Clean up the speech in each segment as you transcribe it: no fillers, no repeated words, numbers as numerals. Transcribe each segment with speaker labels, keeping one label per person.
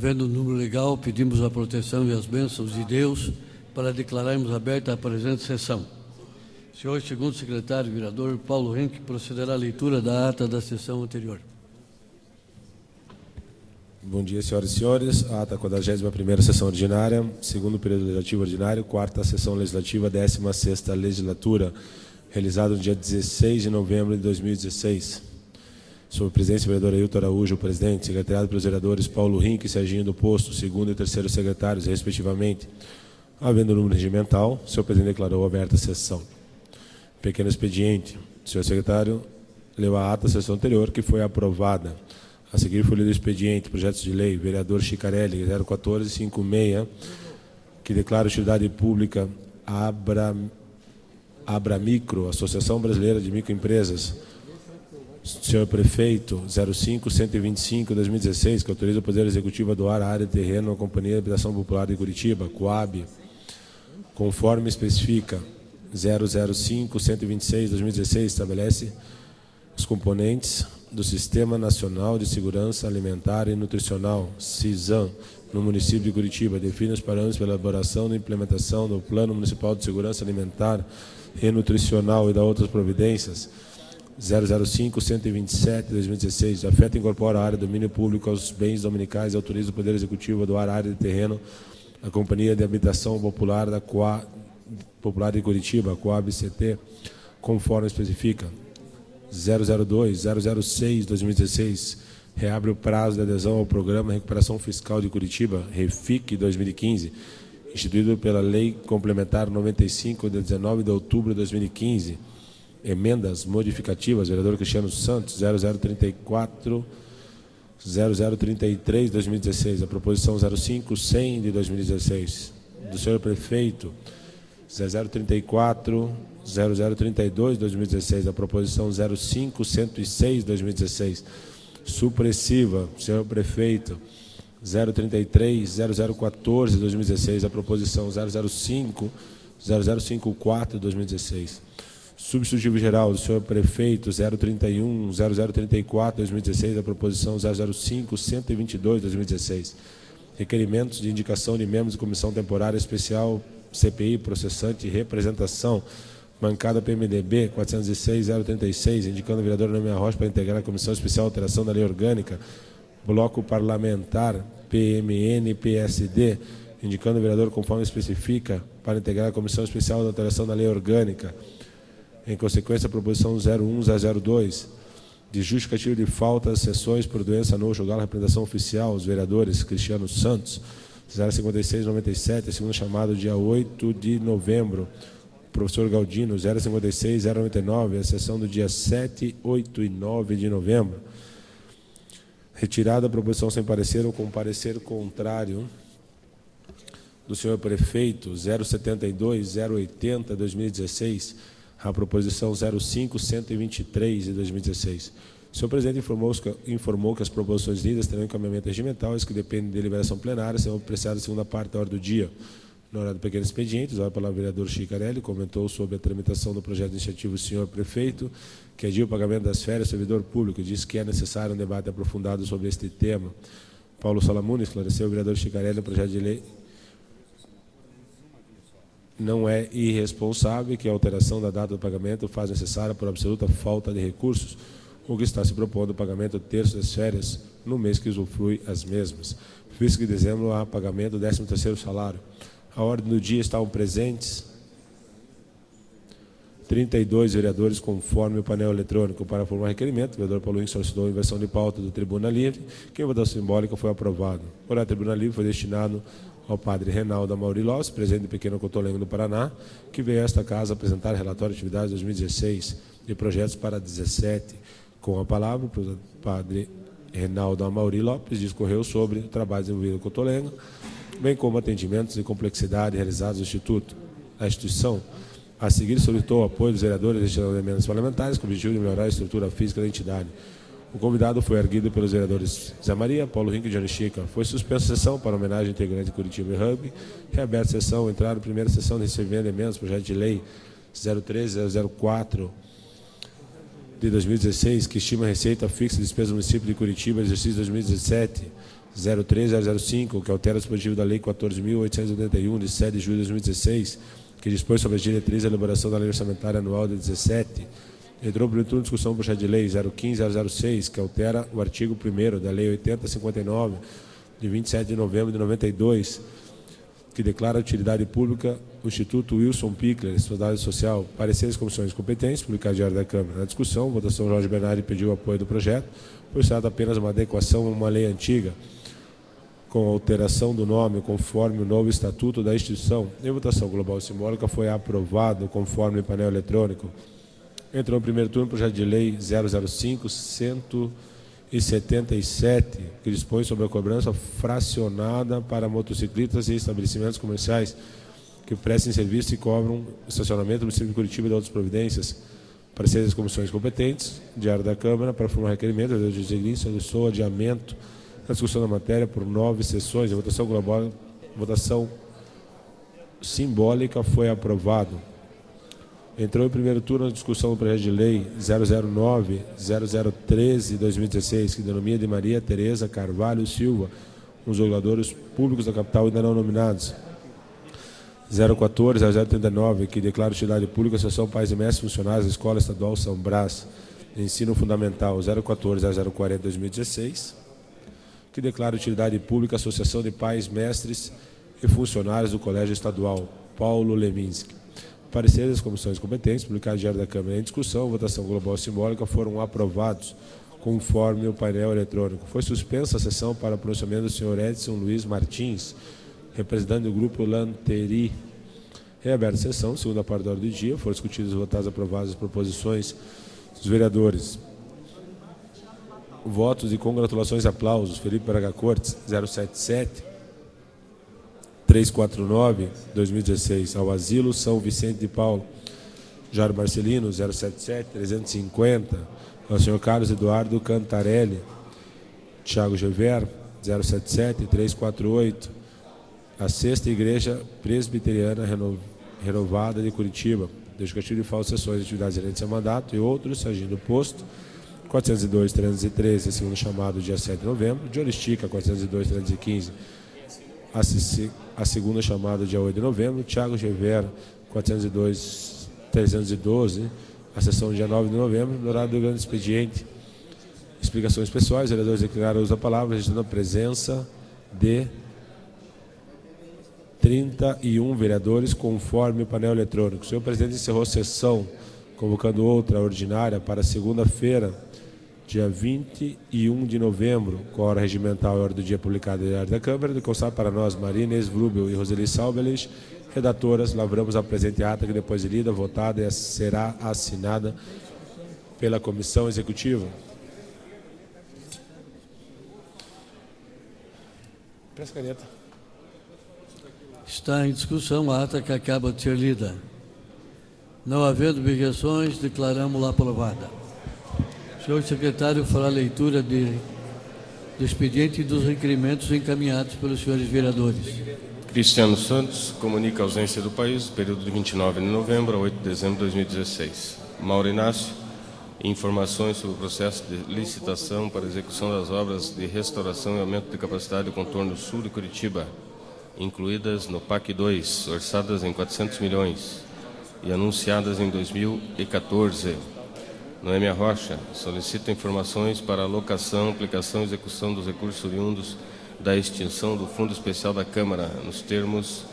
Speaker 1: Havendo um número legal, pedimos a proteção e as bênçãos de Deus para declararmos aberta a presente sessão. Senhor segundo secretário vereador Paulo Henrique procederá à leitura da ata da sessão anterior.
Speaker 2: Bom dia, senhoras e senhores. Ata 41ª sessão ordinária, segundo período legislativo ordinário, 4ª sessão legislativa, 16ª legislatura, realizada no dia 16 de novembro de 2016. Sob a presidência do vereador Ailton Araújo, o presidente, secretariado pelos vereadores Paulo Henrique e Serginho do Posto, segundo e terceiro secretários, respectivamente. Havendo número regimental, o senhor presidente declarou aberta a sessão. Pequeno expediente. O senhor secretário leu a ata da sessão anterior, que foi aprovada. A seguir foi lido o expediente, projetos de lei, vereador Chicarelli, 01456, que declara utilidade pública Abramicro, Associação Brasileira de Microempresas. Senhor Prefeito, 05-125-2016, que autoriza o Poder Executivo a doar a área de terreno à Companhia de Habitação Popular de Curitiba, Coab, conforme especifica 005-126-2016, estabelece os componentes do Sistema Nacional de Segurança Alimentar e Nutricional, SISAM, no município de Curitiba, define os parâmetros para a elaboração e implementação do Plano Municipal de Segurança Alimentar e Nutricional e da outras providências, 005-127-2016, afeta e incorpora a área de domínio público aos bens dominicais e autoriza o Poder Executivo a doar a área de terreno à Companhia de Habitação Popular da Popular de Curitiba, Coab-CT, conforme especifica. 002-006-2016, reabre o prazo de adesão ao Programa Recuperação Fiscal de Curitiba, REFIC 2015, instituído pela Lei Complementar 95, de 19 de outubro de 2015. Emendas modificativas, vereador Cristiano Santos, 0033, 2016. A proposição 05-100 de 2016. Do senhor prefeito, 0034, 0032, 2016. A proposição 05-106, 2016. Supressiva, senhor prefeito, 033, 0014, 2016. A proposição 005, 0054, 2016. Substitutivo geral do senhor prefeito, 031, 0034, 2016, a proposição 005, 122, 2016. Requerimentos de indicação de membros de comissão temporária especial, CPI, processante e representação, bancada PMDB, 406, 036, indicando o vereador Noemia Rocha para integrar a comissão especial de alteração da lei orgânica, bloco parlamentar, PMN-PSD, indicando o vereador conforme especifica para integrar a comissão especial de alteração da lei orgânica. Em consequência, a proposição 01-02, de justificativa de falta às sessões por doença não julgar a representação oficial, os vereadores Cristiano Santos, 056-97, segundo chamado, dia 8 de novembro, professor Galdino, 056-099, a sessão do dia 7, 8 e 9 de novembro. Retirada a proposição sem parecer ou com parecer contrário do senhor prefeito, 072-080, 2016, a proposição 05-123 de 2016. O senhor presidente informou que as proposições lidas terão encaminhamento regimental, as que dependem de deliberação plenária, serão apreciadas a segunda parte da ordem do dia. Na hora do pequeno expediente, a palavra o vereador Chicarelli comentou sobre a tramitação do projeto de iniciativa do senhor prefeito, que adia o pagamento das férias do servidor público, disse que é necessário um debate aprofundado sobre este tema. Paulo Salamuni esclareceu o vereador Chicarelli no projeto de lei. Não é irresponsável que a alteração da data do pagamento faz necessária por absoluta falta de recursos, o que está se propondo o pagamento terço das férias no mês que usufrui as mesmas. Visto que em dezembro há pagamento do 13º salário. A ordem do dia estavam presentes 32 vereadores conforme o painel eletrônico. Para formar requerimento, o vereador Paulo Henrique solicitou a inversão de pauta do Tribuna Livre, que em votação simbólica foi aprovado. Por a Tribuna Livre foi destinado ao padre Reinaldo Amaury Lopes, presidente do Pequeno Cotolengo do Paraná, que veio a esta casa apresentar relatório de atividades de 2016 e projetos para 2017. Com a palavra, o padre Reinaldo Amaury Lopes discorreu sobre o trabalho desenvolvido no Cotolengo, bem como atendimentos de complexidade realizados no Instituto. A instituição, a seguir, solicitou o apoio dos vereadores e de emendas parlamentares com o objetivo de melhorar a estrutura física da entidade. O convidado foi erguido pelos vereadores Zé Maria, Paulo Henrique e Johnny Chica. Foi suspensa a sessão para homenagem ao integrante de Curitiba e Rugby. Reaberta a sessão, entraram primeira sessão de recebimento de emendas, projeto de lei 013-004 de 2016, que estima a receita fixa de despesa do município de Curitiba, exercício 2017, 03005, que altera o dispositivo da Lei 14.881, de 7 de julho de 2016, que dispõe sobre as diretrizes da elaboração da Lei Orçamentária Anual de 17. Entrou para o turno de discussão do projeto de lei 015.006, que altera o artigo 1º da Lei 8059, de 27 de novembro de 92, que declara a utilidade pública o Instituto Wilson Pickler, Responsabilidade Social. Pareceres comissões competentes, publicado em Diário da Câmara. Na discussão, votação, Jorge Bernardi pediu o apoio do projeto, pois trata apenas uma adequação a uma lei antiga, com alteração do nome conforme o novo estatuto da instituição. Em votação global simbólica foi aprovado conforme o painel eletrônico. Entrou no primeiro turno o projeto de lei 005-177, que dispõe sobre a cobrança fracionada para motociclistas e estabelecimentos comerciais que prestem serviço e cobram estacionamento no município de Curitiba e de outras providências. Pareceres das comissões competentes, Diário da Câmara, para formar requerimento, o José solicitou adiamento na discussão da matéria por 9 sessões. A votação global, votação simbólica, foi aprovado. Entrou em primeiro turno a discussão do projeto de lei 009-0013-2016, que denomina de Maria Tereza Carvalho Silva, os jogadores públicos da capital ainda não nominados. 014-0039, que declara utilidade pública a Associação Pais e Mestres Funcionários da Escola Estadual São Brás, de Ensino Fundamental. 014-0040-2016, que declara utilidade pública a Associação de Pais, Mestres e Funcionários do Colégio Estadual Paulo Leminski. Pareceres das comissões competentes, publicados no Diário da Câmara em discussão, votação global simbólica, foram aprovados conforme o painel eletrônico. Foi suspensa a sessão para pronunciamento do senhor Edson Luiz Martins, representante do grupo Lanteri. Reaberta a sessão, segunda parte da ordem do dia, foram discutidas e votadas aprovadas as proposições dos vereadores. Votos e congratulações e aplausos. Felipe Braga Cortes, 077-349-2016. Ao Asilo São Vicente de Paulo. Jairo Marcelino, 077-350. Ao senhor Carlos Eduardo Cantarelli. Tiago Gever, 077-348. A Sexta Igreja Presbiteriana Renovada de Curitiba. Justificativo de falsas sessões de atividades gerentes a mandato e outros, agindo posto. 402-313, segundo chamado, dia 7 de novembro. De Oristica, 402-315, a segunda chamada, dia 8 de novembro. Tiago Gever, 402-312, a sessão, dia 9 de novembro. No horário do grande expediente. Explicações pessoais. Os vereadores declararam o uso da palavra, registrando a presença de 31 vereadores, conforme o painel eletrônico. O senhor presidente encerrou a sessão, convocando outra ordinária para segunda-feira, dia 21 de novembro, com a hora regimental e hora do dia publicada no Diário da Câmara, de constar para nós Maria Inês Vrubel e Roseli Salbelich, redatoras. Lavramos a presente ata, que depois de lida, votada e será assinada pela Comissão Executiva. Presta caneta.
Speaker 1: Está em discussão a ata que acaba de ser lida. Não havendo objeções, declaramos-la aprovada. O senhor secretário fará a leitura do expediente e dos requerimentos encaminhados pelos senhores vereadores.
Speaker 3: Cristiano Santos comunica a ausência do país no período de 29 de novembro a 8 de dezembro de 2016. Mauro Inácio, informações sobre o processo de licitação para execução das obras de restauração e aumento de capacidade do contorno sul de Curitiba, incluídas no PAC 2, orçadas em 400 milhões e anunciadas em 2014. Noêmia Rocha solicita informações para alocação, aplicação e execução dos recursos oriundos da extinção do Fundo Especial da Câmara, nos termos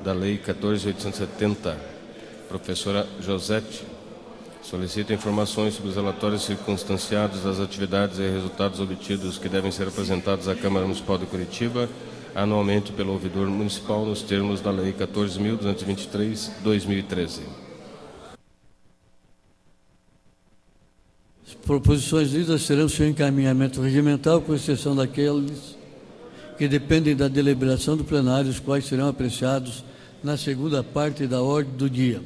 Speaker 3: da Lei 14.870. Professora Josete solicita informações sobre os relatórios circunstanciados das atividades e resultados obtidos que devem ser apresentados à Câmara Municipal de Curitiba anualmente pelo ouvidor municipal, nos termos da Lei 14.223/2013.
Speaker 1: As proposições lidas terão seu encaminhamento regimental, com exceção daqueles que dependem da deliberação do plenário, os quais serão apreciados na segunda parte da ordem do dia.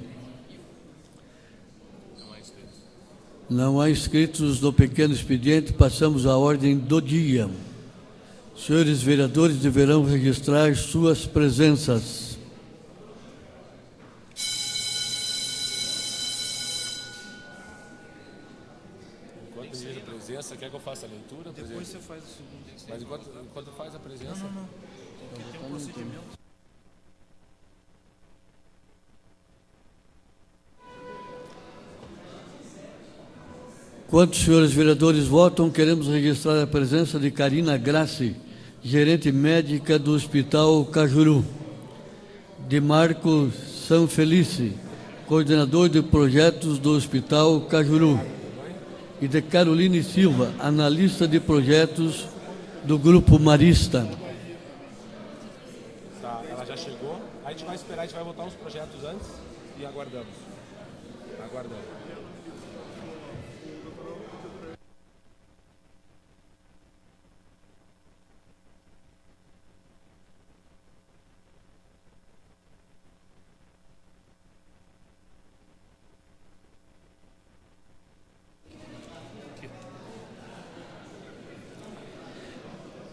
Speaker 1: Não há inscritos no pequeno expediente, passamos à ordem do dia. Senhores vereadores deverão registrar suas presenças.
Speaker 2: Enquanto exige a presença, Você quer que eu faça a leitura, presidente?
Speaker 4: Depois você faz o segundo.
Speaker 2: Mas enquanto faz a presença...
Speaker 4: Não. Tem um procedimento.
Speaker 1: Enquanto os senhores vereadores votam, queremos registrar a presença de Karina Grassi, gerente médica do Hospital Cajuru, de Marco Sanfelice, coordenador de projetos do Hospital Cajuru, e de Caroline Silva, analista de projetos do Grupo Marista.
Speaker 2: Tá, ela já chegou. A gente vai esperar, a gente vai votar uns projetos antes e aguardamos.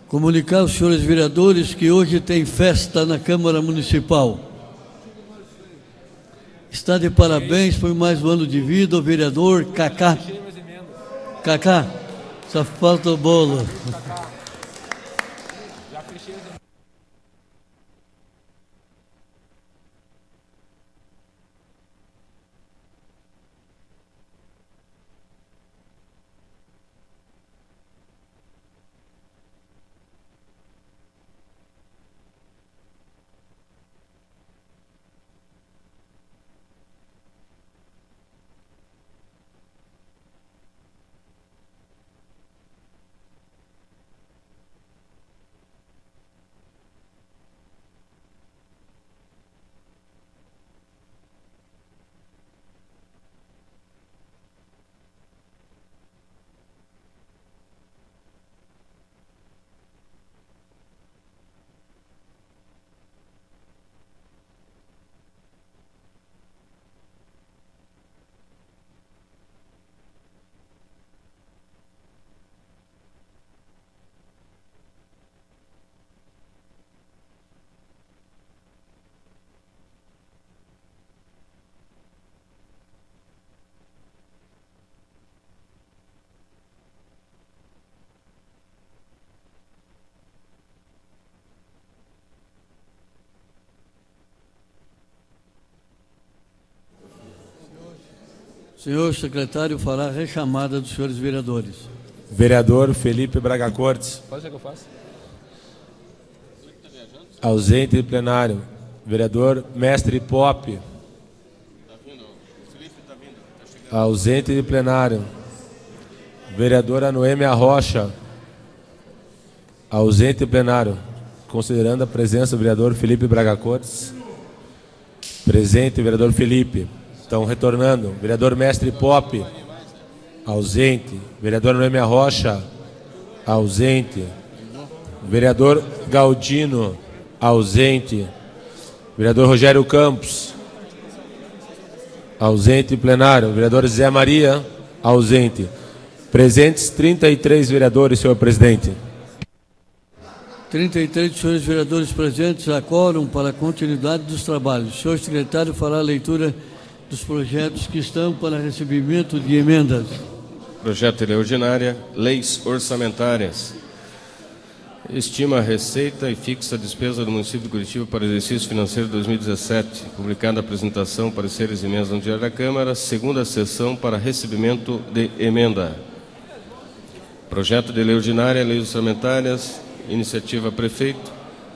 Speaker 1: Comunicar aos senhores vereadores que hoje tem festa na Câmara Municipal. Está de parabéns por mais um ano de vida o vereador Cacá. Cacá, só falta o bolo.
Speaker 2: Já fechei as emendas.
Speaker 1: Senhor secretário fará a rechamada dos senhores vereadores.
Speaker 2: Vereador Felipe Braga Cortes. Pode ser que eu faça? Ausente de plenário. Vereador Mestre Pop. Ausente de plenário. Vereadora Noêmia Rocha. Ausente de plenário. Considerando a presença do vereador Felipe Braga Cortes. Presente, vereador Felipe. Estão retornando. Vereador Mestre Pop. Ausente. Vereador Noêmia Rocha. Ausente. Vereador Galdino. Ausente. Vereador Rogério Campos. Ausente em plenário. Vereador Zé Maria. Ausente. Presentes 33 vereadores, senhor presidente.
Speaker 1: 33 dos senhores vereadores presentes, há quórum para a continuidade dos trabalhos. O senhor secretário fará a leitura dos projetos que estão para recebimento de emendas.
Speaker 3: Projeto de lei ordinária, leis orçamentárias. Estima a receita e fixa a despesa do município de Curitiba para o exercício financeiro de 2017. Publicada a apresentação, pareceres e emendas no Diário da Câmara. Segunda sessão para recebimento de emenda. Projeto de lei ordinária, leis orçamentárias. Iniciativa prefeito.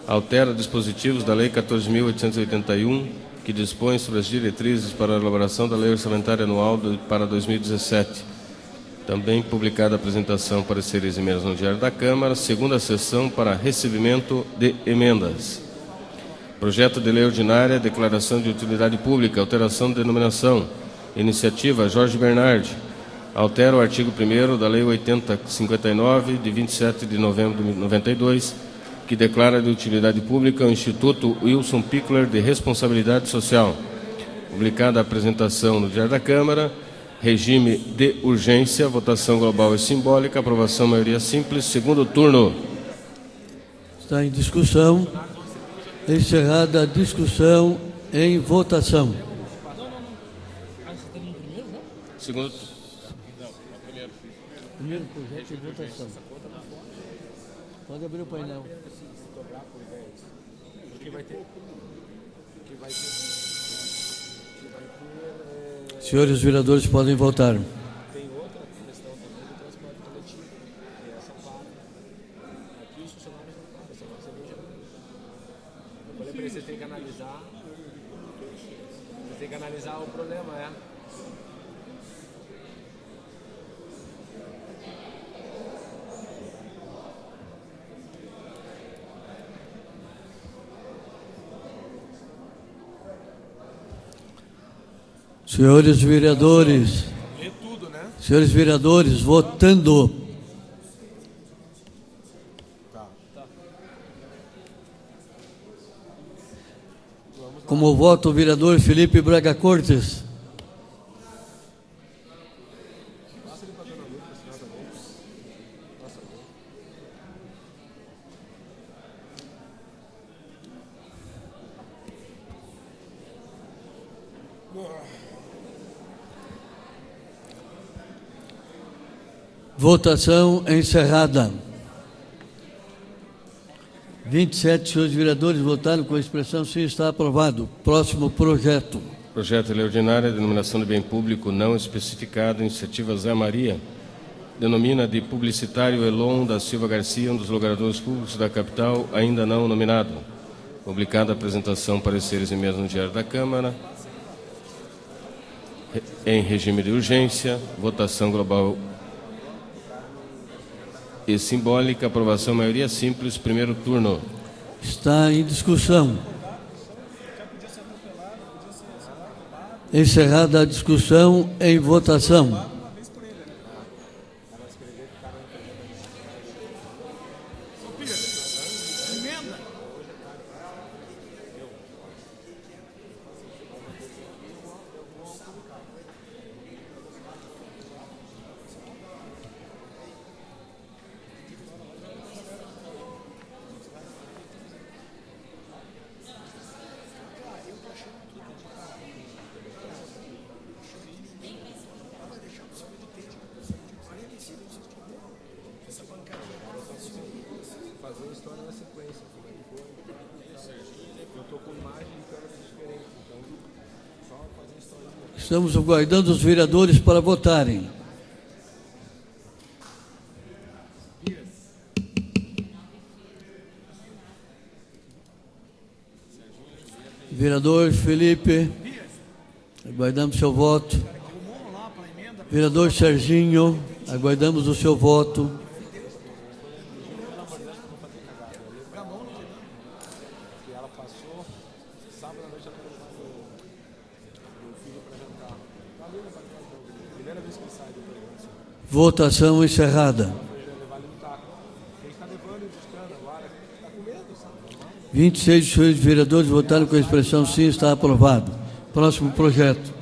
Speaker 3: Altera dispositivos da Lei 14.881, que dispõe sobre as diretrizes para a elaboração da Lei Orçamentária Anual para 2017. Também publicada a apresentação, pareceres e emendas no Diário da Câmara. Segunda sessão para recebimento de emendas. Projeto de lei ordinária, declaração de utilidade pública, alteração de denominação. Iniciativa Jorge Bernardi. Altera o artigo 1º da Lei 8059, de 27 de novembro de 92, que declara de utilidade pública o Instituto Wilson Pickler de Responsabilidade Social. Publicada a apresentação no Diário da Câmara. Regime de urgência, votação global e simbólica, aprovação maioria simples, segundo turno.
Speaker 1: Está em discussão. Encerrada a discussão, em votação.
Speaker 3: Segundo.
Speaker 1: Primeiro projeto de votação. Pode abrir o painel. Senhores vereadores, podem votar.
Speaker 2: Tem outra questão também do transporte coletivo, e essa para. Aqui os funcionários não param, essa nossa cerveja. Eu falei para ele, você tem que analisar. Você tem que analisar o problema,
Speaker 1: Senhores vereadores,
Speaker 2: Lê tudo, né?
Speaker 1: senhores vereadores, votando. Como vota o vereador Felipe Braga Cortes? Votação encerrada. 27 senhores vereadores votaram com a expressão sim, está aprovado. Próximo projeto.
Speaker 3: Projeto de lei ordinária, denominação de bem público não especificado, iniciativa Zé Maria. Denomina de publicitário Elon da Silva Garcia, um dos logradores públicos da capital, ainda não nominado. Publicada a apresentação, pareceres e emenda no Diário da Câmara. Em regime de urgência, votação global e simbólica, aprovação maioria simples, primeiro turno.
Speaker 1: Está em discussão. Encerrada a discussão, em votação. Estamos aguardando os vereadores para votarem. Vereador Felipe, aguardamos seu voto. Vereador Serginho, aguardamos o seu voto. Votação encerrada. 26 senhores vereadores votaram com a expressão sim, está aprovado. Próximo projeto.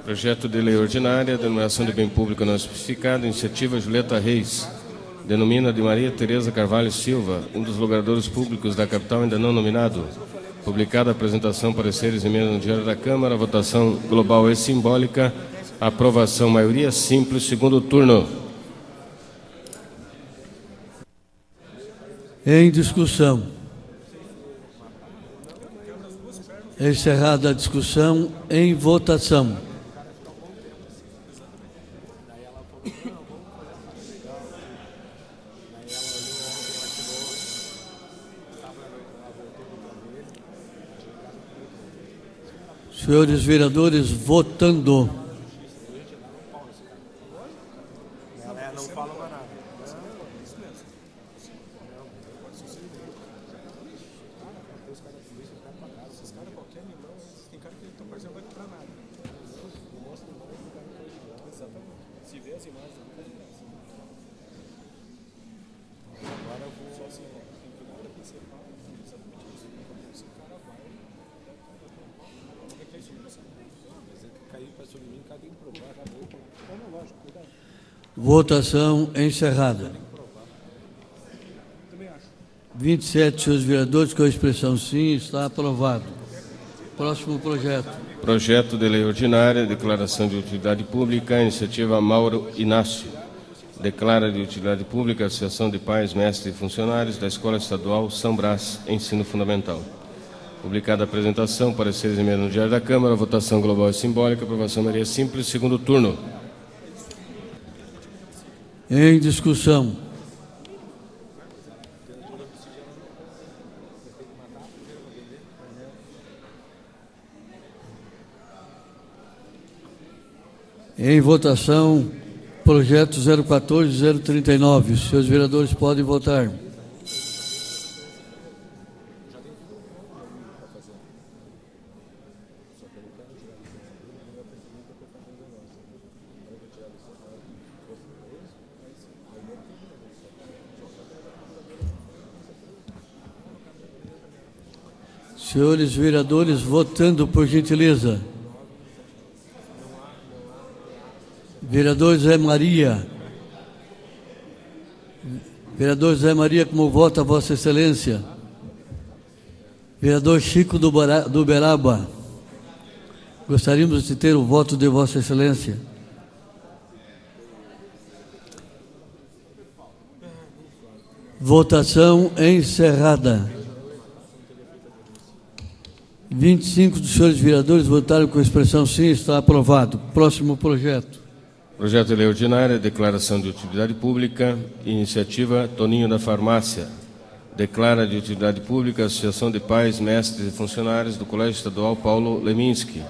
Speaker 3: Projeto de lei ordinária, denominação de bem público não especificado, iniciativa Julieta Reis. Denomina de Maria Tereza Carvalho Silva, um dos logradores públicos da capital ainda não nominado. Publicada a apresentação, pareceres e emenda no Diário da Câmara, votação global e simbólica, aprovação maioria simples, segundo turno.
Speaker 1: Em discussão. Encerrada a discussão, em votação. Senhores vereadores, votando.
Speaker 2: Não fala mais nada. Esses caras, qualquer milão, tem cara que estão parecendo que não vai comprar nada. Mostra o nome do cara que vai. Exatamente. Se vê as imagens do cara, agora eu vou. Só assim, ó. Tem que olhar aqui, você fala. Exatamente isso. Se o cara vai. Como é que é isso? Mas é que cair para sobre mim, o cara tem que provar. Já vou. Não, lógico, cuidado.
Speaker 1: Votação encerrada. 27 senhores vereadores com a expressão sim, está aprovado. Próximo projeto.
Speaker 3: Projeto de lei ordinária, declaração de utilidade pública, iniciativa Mauro Inácio. Declara de utilidade pública a Associação de Pais, Mestres e Funcionários da Escola Estadual São Brás, Ensino Fundamental. Publicada a apresentação, pareceres e emenda no Diário da Câmara, votação global e simbólica, aprovação maioria simples, segundo turno.
Speaker 1: Em discussão. Em votação, projeto 014-039. Os senhores vereadores podem votar. Senhores vereadores, votando, por gentileza. Vereador Zé Maria. Vereador Zé Maria, como vota Vossa Excelência? Vereador Chico do Uberaba. Gostaríamos de ter o voto de Vossa Excelência. Votação encerrada. 25 dos senhores vereadores votaram com expressão sim, está aprovado. Próximo projeto.
Speaker 3: Projeto de lei ordinária, declaração de utilidade pública, iniciativa Toninho da Farmácia. Declara de utilidade pública a Associação de Pais, Mestres e Funcionários do Colégio Estadual Paulo Leminski.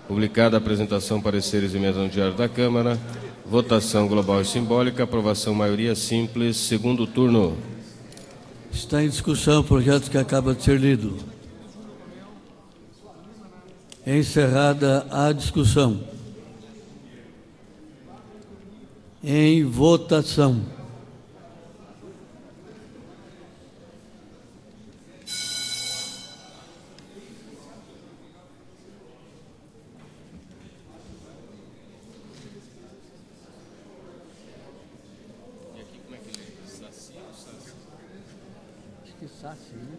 Speaker 3: Publicada a apresentação, pareceres e emendas no Diário da Câmara, votação global e simbólica, aprovação maioria simples, segundo turno.
Speaker 1: Está em discussão o projeto que acaba de ser lido. Encerrada a discussão. Em votação.
Speaker 3: E aqui como é que ele é? Saci ou Saci?
Speaker 1: Acho que Saci, né?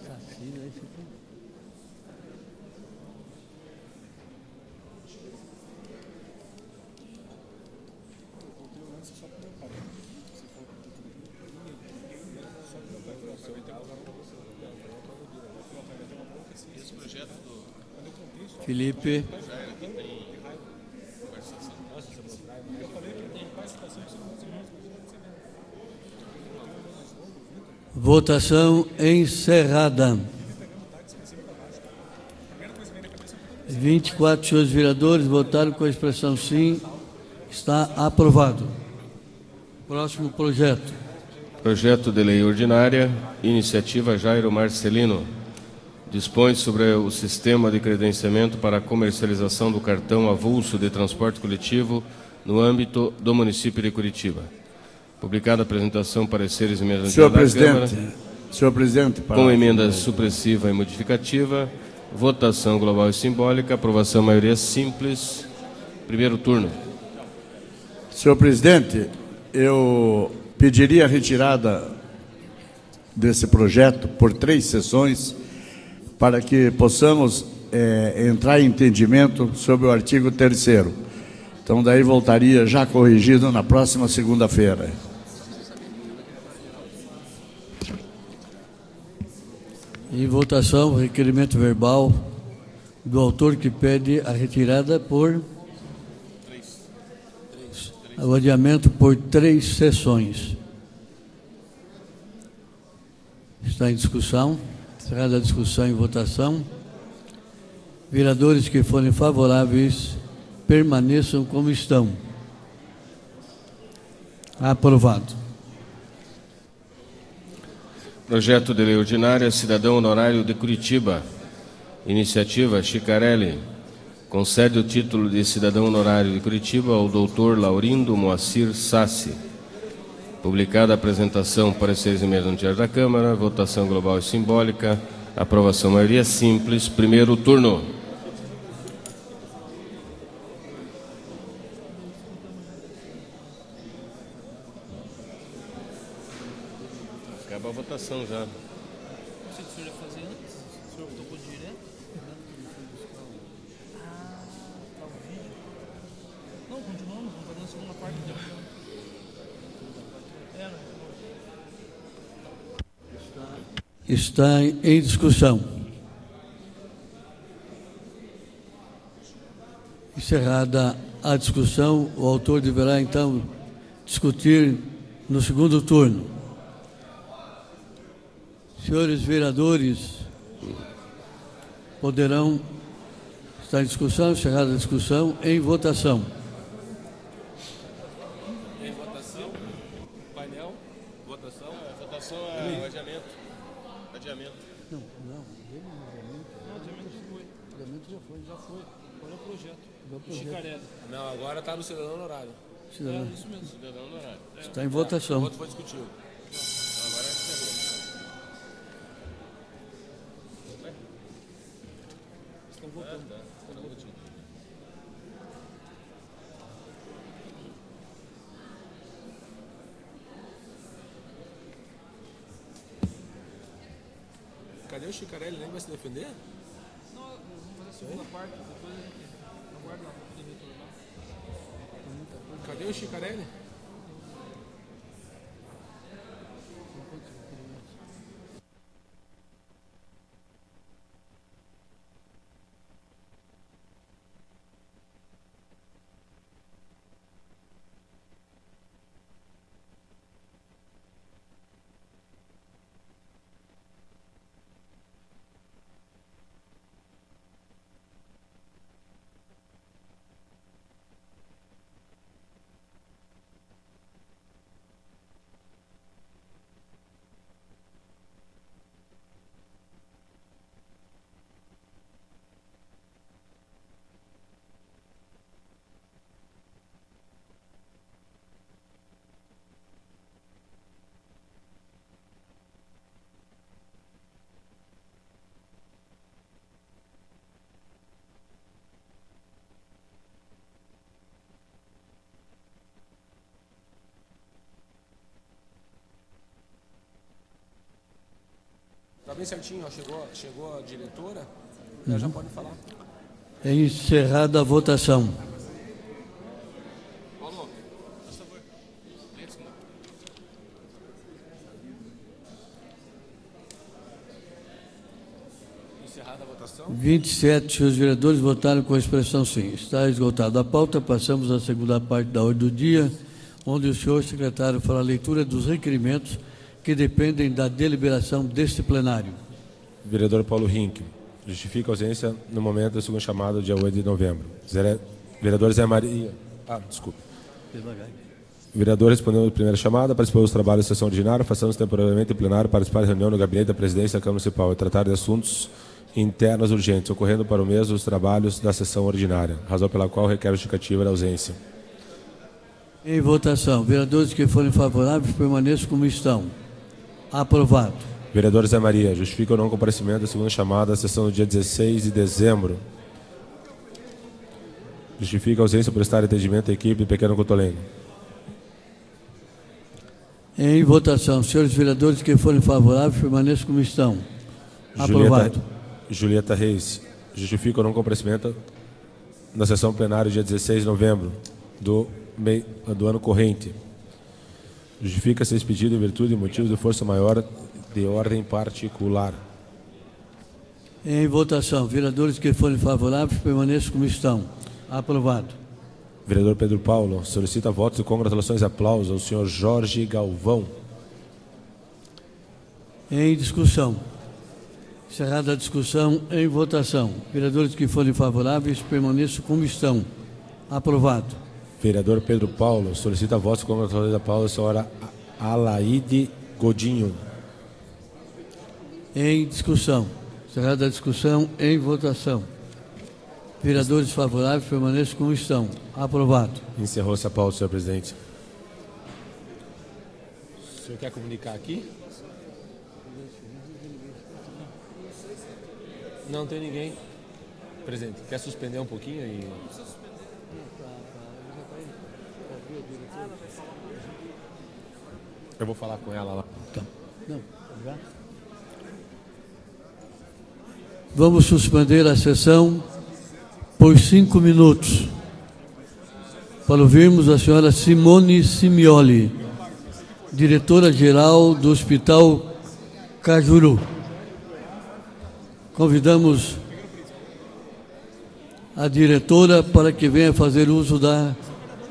Speaker 1: Saci, né? Felipe. Votação encerrada. 24 senhores vereadores votaram com a expressão sim. Está aprovado. Próximo projeto.
Speaker 3: Projeto de lei ordinária, iniciativa Jairo Marcelino. Dispõe sobre o sistema de credenciamento para a comercialização do cartão avulso de transporte coletivo no âmbito do município de Curitiba. Publicada a apresentação, pareceres e emendas da Câmara.
Speaker 5: Senhor presidente,
Speaker 3: com emenda supressiva e modificativa, votação global e simbólica, aprovação maioria simples, primeiro turno.
Speaker 5: Senhor presidente, eu pediria a retirada desse projeto por 3 sessões para que possamos entrar em entendimento sobre o artigo 3º. Então, daí voltaria já corrigido na próxima segunda-feira.
Speaker 1: Em votação, requerimento verbal do autor que pede a retirada por o adiamento por 3 sessões. Está em discussão. Encerrada a discussão e votação. Vereadores que forem favoráveis permaneçam como estão. Aprovado.
Speaker 3: Projeto de lei ordinária, cidadão honorário de Curitiba. Iniciativa Chicarelli. Concede o título de cidadão honorário de Curitiba ao doutor Laurindo Moacir Sassi. Publicada a apresentação, pareceres e emendas no Diário da Câmara, votação global e simbólica, aprovação maioria simples, primeiro turno. Acaba a votação já.
Speaker 4: pensei que o senhor ia fazer antes. O senhor tocou direto. Ah, tá o vídeo. Não, continuamos, vamos fazer a segunda parte do programa.
Speaker 1: Está em discussão. Encerrada a discussão, o autor deverá então discutir no segundo turno. Senhores vereadores, poderão estar em discussão, encerrada a discussão, em votação.
Speaker 2: Em votação, painel, votação é adiamento. Adiamento.
Speaker 1: Não, adiamento já foi.
Speaker 4: Agora é o projeto.
Speaker 1: Chicarelli.
Speaker 2: Não, agora está no cidadão no horário.
Speaker 1: Cidadão.
Speaker 4: Isso mesmo.
Speaker 2: Cidadão no horário.
Speaker 1: Está em votação.
Speaker 2: O outro foi discutido. Então, agora é
Speaker 4: Estão votando.
Speaker 2: Cadê o Chicarelli? Nem vai se defender?
Speaker 4: Não, vamos fazer a segunda parte. Depois a gente aguarda lá para poder retornar.
Speaker 2: Cadê o Chicarelli? Tá bem certinho, ó. Chegou a diretora, já pode falar.
Speaker 1: É encerrada a votação.
Speaker 4: Paulo, por favor. Vem assim.
Speaker 2: Encerrada a votação.
Speaker 1: 27 senhores vereadores votaram com a expressão sim. Está esgotada a pauta. Passamos à segunda parte da ordem do dia, onde o senhor secretário fará a leitura dos requerimentos que dependem da deliberação deste plenário.
Speaker 2: Vereador Paulo Rink, justifica a ausência no momento da segunda chamada, dia 8 de novembro. Vereador Zé Maria. Desculpe. Vereador respondeu à primeira chamada, participou dos trabalhos da sessão ordinária, afastando-se temporariamente do plenário para participar da reunião no gabinete da presidência da Câmara Municipal e tratar de assuntos internos urgentes, ocorrendo para o mesmo os trabalhos da sessão ordinária, razão pela qual requer justificativa da ausência.
Speaker 1: Em votação, vereadores que forem favoráveis permaneçam como estão. Aprovado.
Speaker 2: Vereador Zé Maria, justifica o não comparecimento da segunda chamada da sessão do dia 16 de dezembro. Justifica a ausência por prestar atendimento à equipe de Pequeno Cotolengo.
Speaker 1: Em votação, senhores vereadores que forem favoráveis permaneçam como estão. Aprovado.
Speaker 2: Julieta Reis, justifica o não comparecimento na sessão plenária dia 16 de novembro do ano corrente. Justifica-se esse pedido em virtude de motivos de força maior de ordem particular.
Speaker 1: Em votação, vereadores que forem favoráveis permaneçam como estão. Aprovado.
Speaker 2: Vereador Pedro Paulo solicita votos de congratulações e aplausos ao senhor Jorge Galvão.
Speaker 1: Em discussão. Encerrada a discussão, em votação. Vereadores que forem favoráveis permaneçam como estão. Aprovado.
Speaker 2: Vereador Pedro Paulo solicita votos de congratulações e aplausos à senhora Alaide Godinho.
Speaker 1: Em discussão. Encerrada a discussão, em votação. Vereadores favoráveis permaneçam como estão. Aprovado.
Speaker 2: Encerrou-se a pauta, senhor presidente. O senhor quer comunicar aqui? Não tem ninguém. Presidente, quer suspender um pouquinho e... Eu vou falar com ela lá.
Speaker 1: Tá. Não, já? Vamos suspender a sessão por 5 minutos para ouvirmos a senhora Simone Simioli, diretora-geral do Hospital Cajuru. Convidamos a diretora para que venha fazer uso da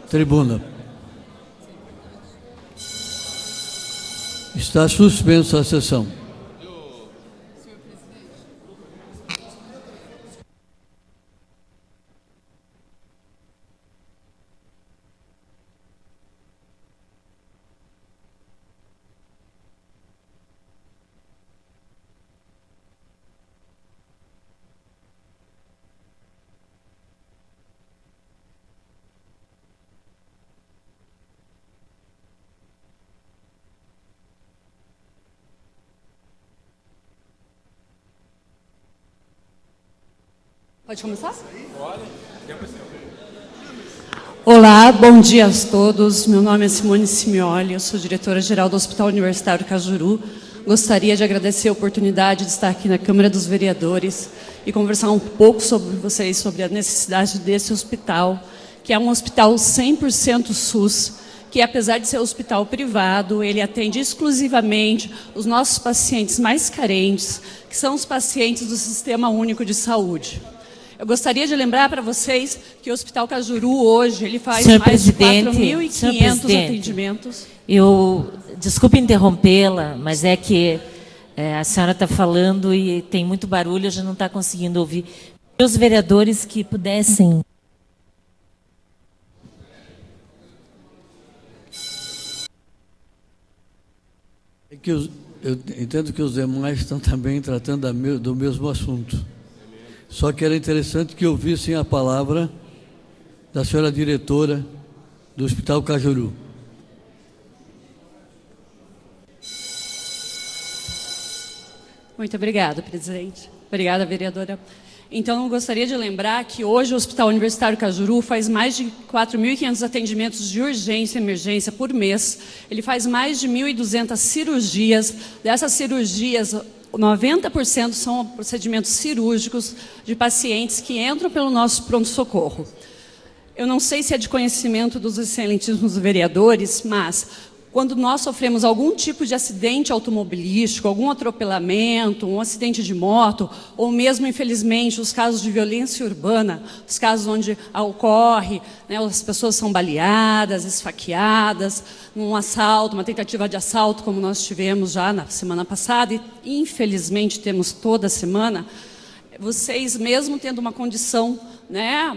Speaker 1: tribuna. Está suspensa a sessão.
Speaker 6: Pode começar? Olá, bom dia a todos. Meu nome é Simone Simioli, eu sou diretora-geral do Hospital Universitário Cajuru. Gostaria de agradecer a oportunidade de estar aqui na Câmara dos Vereadores e conversar um pouco sobre vocês, sobre a necessidade desse hospital, que é um hospital 100% SUS, que apesar de ser um hospital privado, ele atende exclusivamente os nossos pacientes mais carentes, que são os pacientes do Sistema Único de Saúde. Eu gostaria de lembrar para vocês que o Hospital Cajuru hoje ele faz mais de 4.500 atendimentos.
Speaker 7: Desculpe interrompê-la, mas é que a senhora está falando e tem muito barulho, a gente não está conseguindo ouvir. Os vereadores que pudessem...
Speaker 1: Eu entendo que os demais estão também tratando do mesmo assunto. Só que era interessante que ouvissem a palavra da senhora diretora do Hospital Cajuru.
Speaker 6: Muito obrigada, presidente. Obrigada, vereadora. Então, eu gostaria de lembrar que hoje o Hospital Universitário Cajuru faz mais de 4.500 atendimentos de urgência e emergência por mês. Ele faz mais de 1.200 cirurgias. Dessas cirurgias, 90% são procedimentos cirúrgicos de pacientes que entram pelo nosso pronto-socorro. Eu não sei se é de conhecimento dos excelentíssimos vereadores, mas quando nós sofremos algum tipo de acidente automobilístico, algum atropelamento, um acidente de moto, ou mesmo, infelizmente, os casos de violência urbana, os casos onde ocorre, né, as pessoas são baleadas, esfaqueadas, num assalto, uma tentativa de assalto, como nós tivemos já na semana passada, e infelizmente temos toda semana, vocês, mesmo tendo uma condição, né,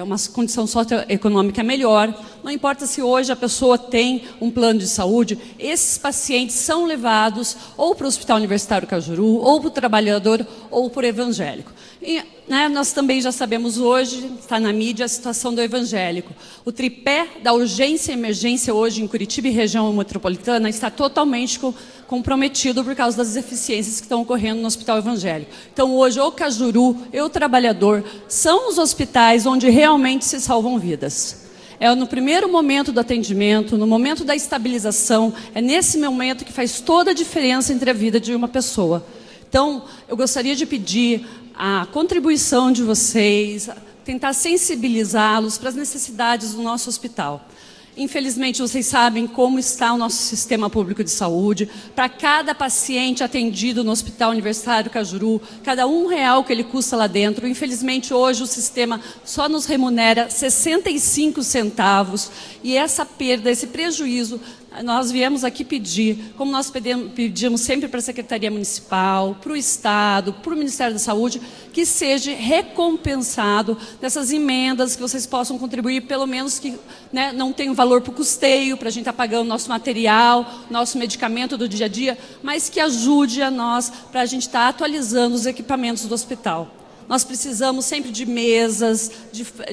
Speaker 6: uma condição socioeconômica melhor, não importa se hoje a pessoa tem um plano de saúde, esses pacientes são levados ou para o Hospital Universitário Cajuru, ou para o trabalhador, ou para o evangélico. E, né, nós também já sabemos hoje, está na mídia, a situação do evangélico. O tripé da urgência e emergência hoje em Curitiba e região metropolitana está totalmente comprometido por causa das deficiências que estão ocorrendo no hospital evangélico. Então, hoje, o Cajuru e o trabalhador são os hospitais onde realmente se salvam vidas. É no primeiro momento do atendimento, no momento da estabilização, é nesse momento que faz toda a diferença entre a vida de uma pessoa. Então, eu gostaria de pedir a contribuição de vocês, tentar sensibilizá-los para as necessidades do nosso hospital. Infelizmente, vocês sabem como está o nosso sistema público de saúde. Para cada paciente atendido no Hospital Universitário Cajuru, cada R$1 que ele custa lá dentro, infelizmente, hoje o sistema só nos remunera 65 centavos. E essa perda, esse prejuízo, nós viemos aqui pedir, como nós pedimos sempre para a Secretaria Municipal, para o Estado, para o Ministério da Saúde, que seja recompensado dessas emendas, que vocês possam contribuir, pelo menos que, né, não tenha um valor para o custeio, para a gente estar pagando nosso material, nosso medicamento do dia a dia, mas que ajude a nós para a gente estar atualizando os equipamentos do hospital. Nós precisamos sempre de mesas,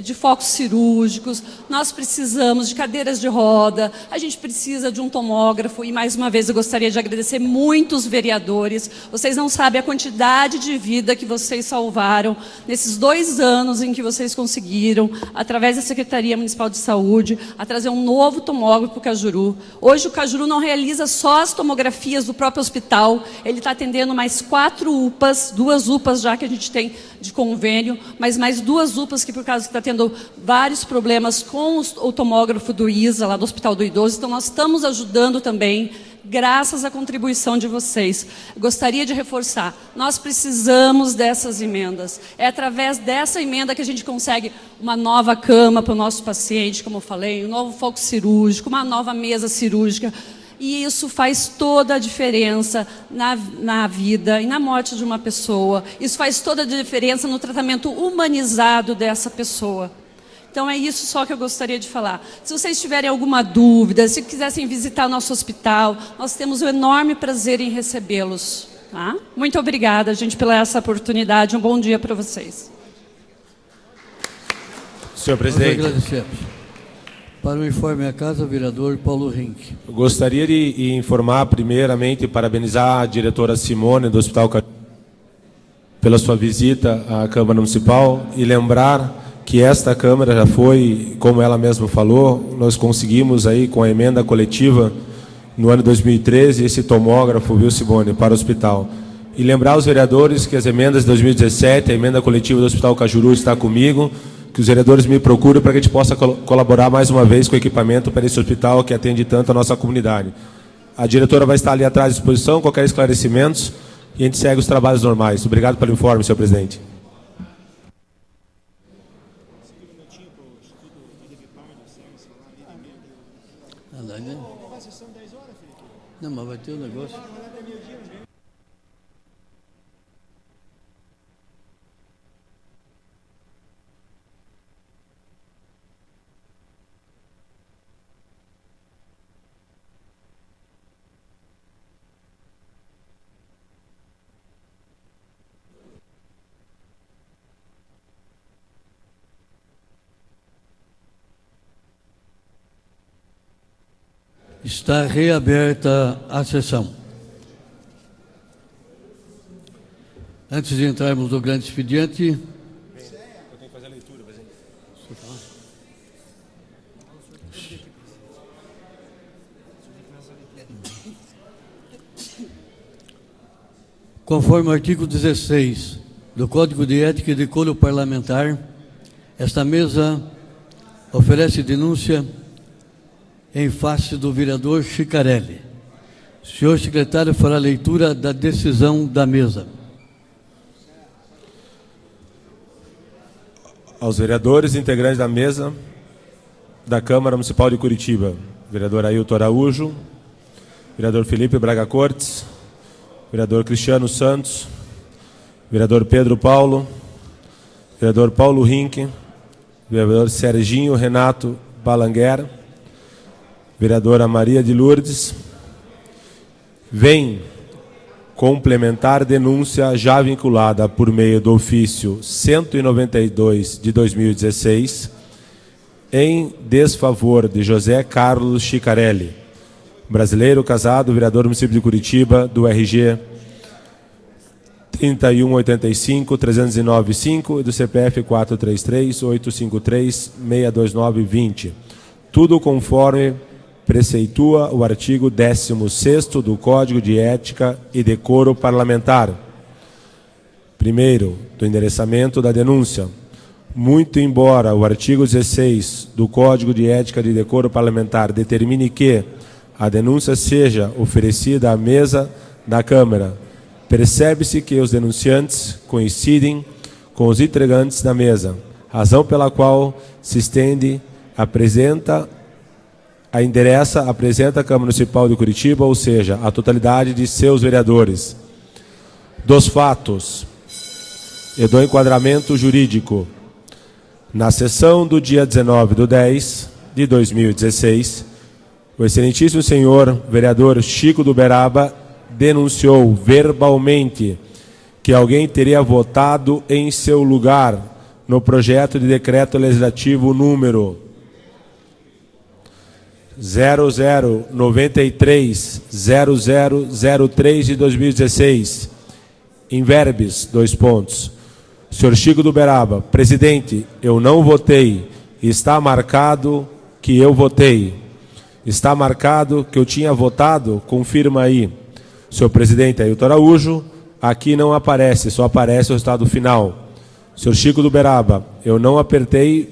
Speaker 6: de focos cirúrgicos, nós precisamos de cadeiras de roda, a gente precisa de um tomógrafo. E, mais uma vez, eu gostaria de agradecer muito os vereadores. Vocês não sabem a quantidade de vida que vocês salvaram nesses 2 anos em que vocês conseguiram, através da Secretaria Municipal de Saúde, a trazer um novo tomógrafo para o Cajuru. Hoje, o Cajuru não realiza só as tomografias do próprio hospital, ele está atendendo mais 4 UPAs, 2 UPAs já que a gente tem de convênio, mas mais 2 UPAs que, por causa que está tendo vários problemas com o tomógrafo do ISA, lá do Hospital do Idoso. Então, nós estamos ajudando também, graças à contribuição de vocês. Gostaria de reforçar, nós precisamos dessas emendas. É através dessa emenda que a gente consegue uma nova cama para o nosso paciente, como eu falei, um novo foco cirúrgico, uma nova mesa cirúrgica. E isso faz toda a diferença na vida e na morte de uma pessoa. Isso faz toda a diferença no tratamento humanizado dessa pessoa. Então, é isso só que eu gostaria de falar. Se vocês tiverem alguma dúvida, se quisessem visitar o nosso hospital, nós temos o enorme prazer em recebê-los. Tá? Muito obrigada, gente, pela essa oportunidade. Um bom dia para vocês.
Speaker 2: Senhor presidente.
Speaker 1: Nós agradecemos. Para o informe à casa, vereador Paulo Rink.
Speaker 2: Eu gostaria de informar, primeiramente, parabenizar a diretora Simone do Hospital Cajuru pela sua visita à Câmara Municipal e lembrar que esta Câmara já foi, como ela mesma falou, nós conseguimos aí com a emenda coletiva no ano 2013 esse tomógrafo, viu, Simone, para o hospital. E lembrar aos vereadores que as emendas de 2017, a emenda coletiva do Hospital Cajuru está comigo, que os vereadores me procuram para que a gente possa colaborar mais uma vez com o equipamento para esse hospital que atende tanto a nossa comunidade. A diretora vai estar ali atrás à disposição, qualquer esclarecimento, e a gente segue os trabalhos normais. Obrigado pelo informe, senhor presidente.
Speaker 1: Não, mas vai ter um negócio. Está reaberta a sessão. Antes de entrarmos no grande expediente... Eu tenho que fazer a leitura, presidente. Conforme o artigo 16 do Código de Ética e Decoro Parlamentar, esta mesa oferece denúncia em face do vereador Schicarelli. O senhor secretário fará a leitura da decisão da mesa.
Speaker 2: Aos vereadores integrantes da mesa da Câmara Municipal de Curitiba, vereador Ailton Araújo, vereador Felipe Braga Cortes, vereador Cristiano Santos, vereador Pedro Paulo, vereador Paulo Rink, vereador Serginho Renato Balanguer, vereadora Maria de Lourdes, vem complementar denúncia já vinculada por meio do ofício 192 de 2016 em desfavor de José Carlos Schicarelli, brasileiro, casado, vereador do município de Curitiba, do RG 3185-309-5 e do CPF 433-853-629-20. Tudo conforme preceitua o artigo 16º do Código de Ética e Decoro Parlamentar. Primeiro, do endereçamento da denúncia. Muito embora o artigo 16 do Código de Ética e Decoro Parlamentar determine que a denúncia seja oferecida à mesa da Câmara, percebe-se que os denunciantes coincidem com os integrantes da mesa, razão pela qual se estende, apresenta a Câmara Municipal de Curitiba, ou seja, a totalidade de seus vereadores. Dos fatos e do enquadramento jurídico. Na sessão do dia 19/10 de 2016, o excelentíssimo senhor vereador Chico do Beraba denunciou verbalmente que alguém teria votado em seu lugar no projeto de decreto legislativo número 0093-0003 de 2016, em verbis, : Senhor Chico do Uberaba, presidente, eu não votei, está marcado que eu votei. Está marcado que eu tinha votado? Confirma aí. Senhor presidente Ailton Araújo, aqui não aparece, só aparece o resultado final. Senhor Chico do Uberaba, eu não apertei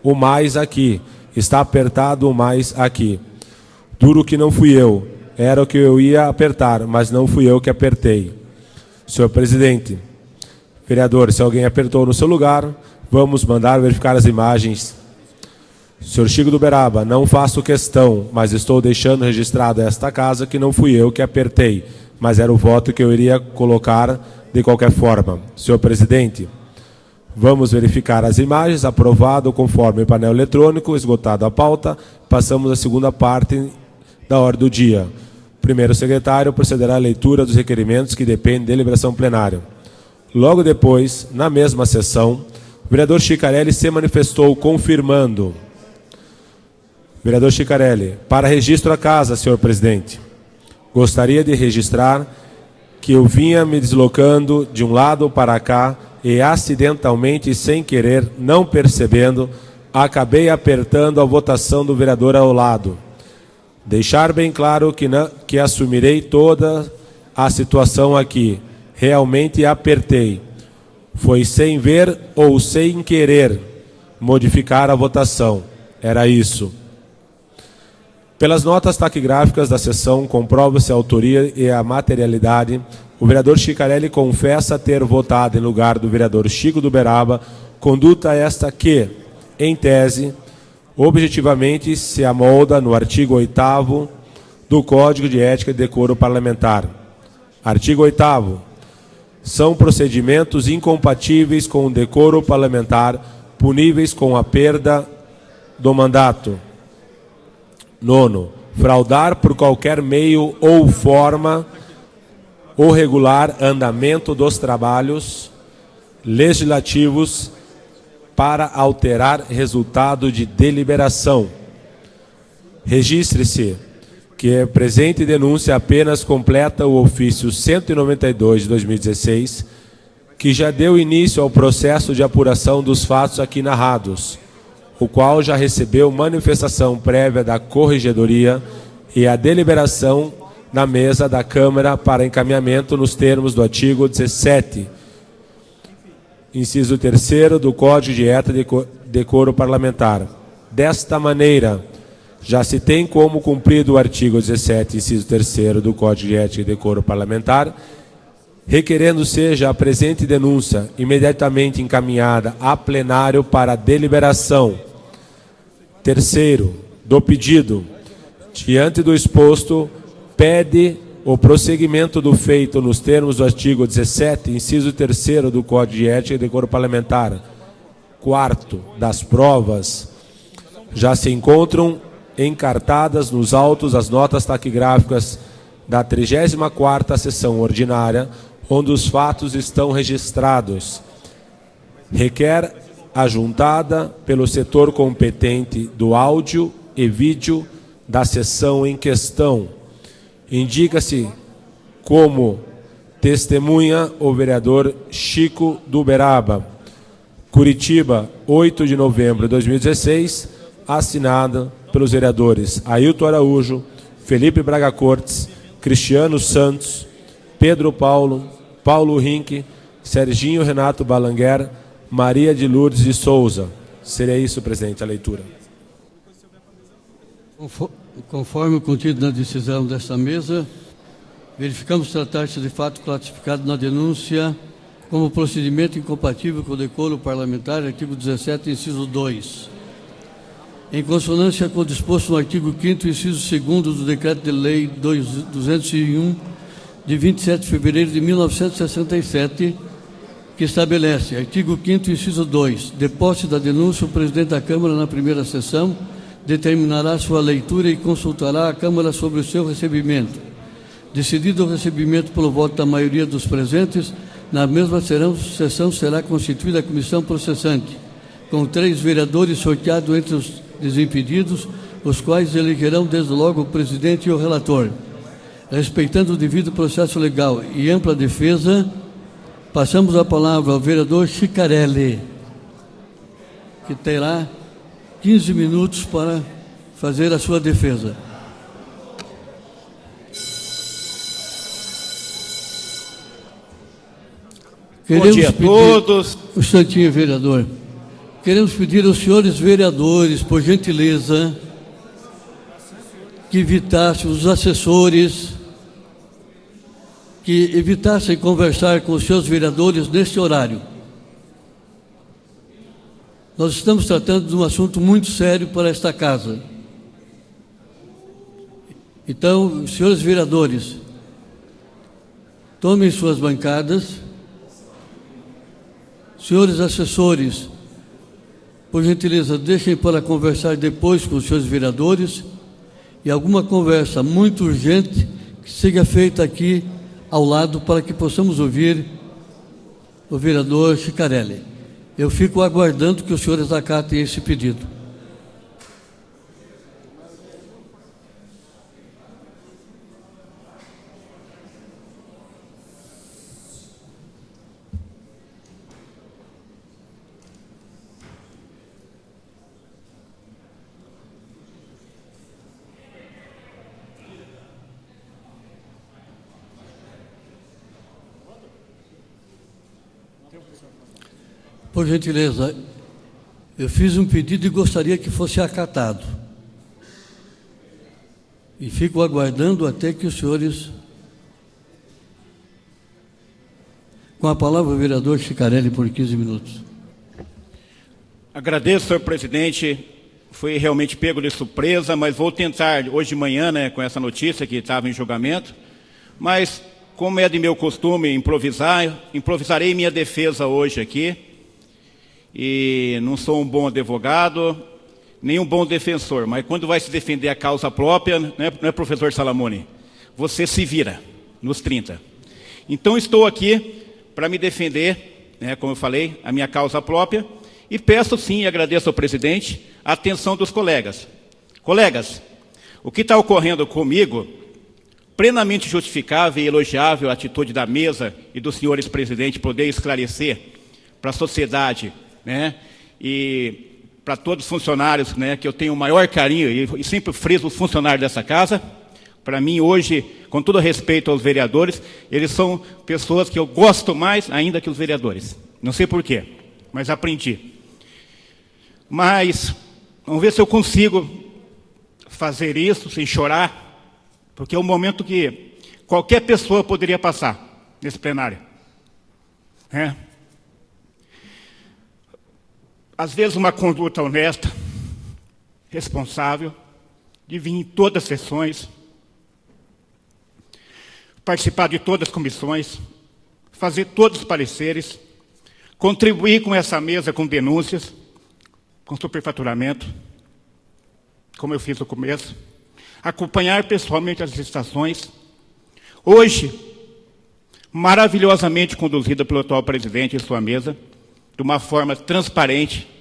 Speaker 2: o mais aqui, está apertado o mais aqui. Duro que não fui eu, era o que eu ia apertar, mas não fui eu que apertei. Senhor presidente, vereador, se alguém apertou no seu lugar, vamos mandar verificar as imagens. Senhor Chico do Uberaba, não faço questão, mas estou deixando registrado esta casa que não fui eu que apertei, mas era o voto que eu iria colocar de qualquer forma. Senhor presidente, vamos verificar as imagens, aprovado conforme o painel eletrônico, esgotado a pauta, passamos à segunda parte da ordem do dia. O primeiro secretário procederá à leitura dos requerimentos que dependem de deliberação plenária. Logo depois, na mesma sessão, o vereador Chicarelli se manifestou confirmando. Vereador Chicarelli, para registro à casa, senhor presidente. Gostaria de registrar que eu vinha me deslocando de um lado para cá e acidentalmente, sem querer, não percebendo, acabei apertando a votação do vereador ao lado. Deixar bem claro que assumirei toda a situação aqui. Realmente apertei. Foi sem ver ou sem querer modificar a votação. Era isso. Pelas notas taquigráficas da sessão, comprova-se a autoria e a materialidade. O vereador Chicarelli confessa ter votado em lugar do vereador Chico do Uberaba, conduta esta que, em tese, objetivamente se amolda no artigo 8º do Código de Ética e Decoro Parlamentar. Artigo 8º. São procedimentos incompatíveis com o decoro parlamentar, puníveis com a perda do mandato. 9º. Fraudar por qualquer meio ou forma o regular andamento dos trabalhos legislativos para alterar resultado de deliberação. Registre-se que a presente denúncia apenas completa o ofício 192 de 2016, que já deu início ao processo de apuração dos fatos aqui narrados, o qual já recebeu manifestação prévia da Corregedoria e a deliberação na mesa da Câmara para encaminhamento nos termos do artigo 17, inciso 3º do Código de Ética e Decoro Parlamentar. Desta maneira, já se tem como cumprido o artigo 17, inciso 3º do Código de Ética e Decoro Parlamentar, requerendo seja a presente denúncia imediatamente encaminhada a plenário para deliberação. Terceiro, do pedido, diante do exposto, pede o prosseguimento do feito nos termos do artigo 17, inciso 3º do Código de Ética e Decoro Parlamentar. Quarto, das provas já se encontram encartadas nos autos as notas taquigráficas da 34ª sessão ordinária, onde os fatos estão registrados. Requer ajuntada pelo setor competente do áudio e vídeo da sessão em questão. Indica-se como testemunha o vereador Chico do Uberaba. Curitiba, 8 de novembro de 2016, assinada pelos vereadores Ailton Araújo, Felipe Braga Cortes, Cristiano Santos, Pedro Paulo, Paulo Rink, Serginho Renato Balanguer, Maria de Lourdes de Souza. Seria isso, presidente, a leitura.
Speaker 1: Conforme o contido na decisão desta mesa, verificamos tratar-se de fato classificado na denúncia como procedimento incompatível com o decoro parlamentar, artigo 17, inciso 2. Em consonância com o disposto no artigo 5º, inciso 2º do Decreto de Lei 201, de 27 de fevereiro de 1967, que estabelece, artigo 5º, inciso 2, de posse da denúncia, o presidente da Câmara, na primeira sessão, determinará sua leitura e consultará a Câmara sobre o seu recebimento. Decidido o recebimento pelo voto da maioria dos presentes, Na mesma sessão será constituída a comissão processante, com 3 vereadores sorteados entre os desimpedidos, os quais elegerão desde logo o presidente e o relator. Respeitando o devido processo legal e ampla defesa, passamos a palavra ao vereador Schicarelli, que terá 15 minutos para fazer a sua defesa.
Speaker 8: Bom dia a todos.
Speaker 1: Um instantinho, vereador. Queremos pedir aos senhores vereadores, por gentileza, que evitassem os assessores, que evitassem conversar com os seus vereadores neste horário. Nós estamos tratando de um assunto muito sério para esta casa. Então, senhores vereadores, tomem suas bancadas. Senhores assessores, por gentileza, deixem para conversar depois com os senhores vereadores, e alguma conversa muito urgente que seja feita aqui ao lado para que possamos ouvir o vereador Schicarelli. Eu fico aguardando que os senhores acatem esse pedido. Por gentileza, eu fiz um pedido e gostaria que fosse acatado. E fico aguardando até que os senhores... Com a palavra, o vereador Schicarelli, por 15 minutos.
Speaker 8: Agradeço, senhor presidente. Fui realmente pego de surpresa, mas vou tentar, hoje de manhã, com essa notícia que estava em julgamento. Mas, como é de meu costume improvisarei minha defesa hoje aqui. E não sou um bom advogado, nem um bom defensor, mas quando vai se defender a causa própria, não é professor Salamone, você se vira nos 30. Então estou aqui para me defender, como eu falei, a minha causa própria, e peço sim, e agradeço ao presidente, a atenção dos colegas. Colegas, o que está ocorrendo comigo, plenamente justificável e elogiável a atitude da mesa e dos senhores presidentes poder esclarecer para a sociedade, e para todos os funcionários, que eu tenho o maior carinho, e sempre friso os funcionários dessa casa. Para mim, hoje, com todo respeito aos vereadores, eles são pessoas que eu gosto mais ainda que os vereadores. Não sei porquê, mas aprendi. Mas, vamos ver se eu consigo fazer isso sem chorar, porque é um momento que qualquer pessoa poderia passar nesse plenário. Às vezes uma conduta honesta, responsável, de vir em todas as sessões, participar de todas as comissões, fazer todos os pareceres, contribuir com essa mesa com denúncias, com superfaturamento, como eu fiz no começo, acompanhar pessoalmente as licitações. Hoje, maravilhosamente conduzida pelo atual presidente e sua mesa, de uma forma transparente,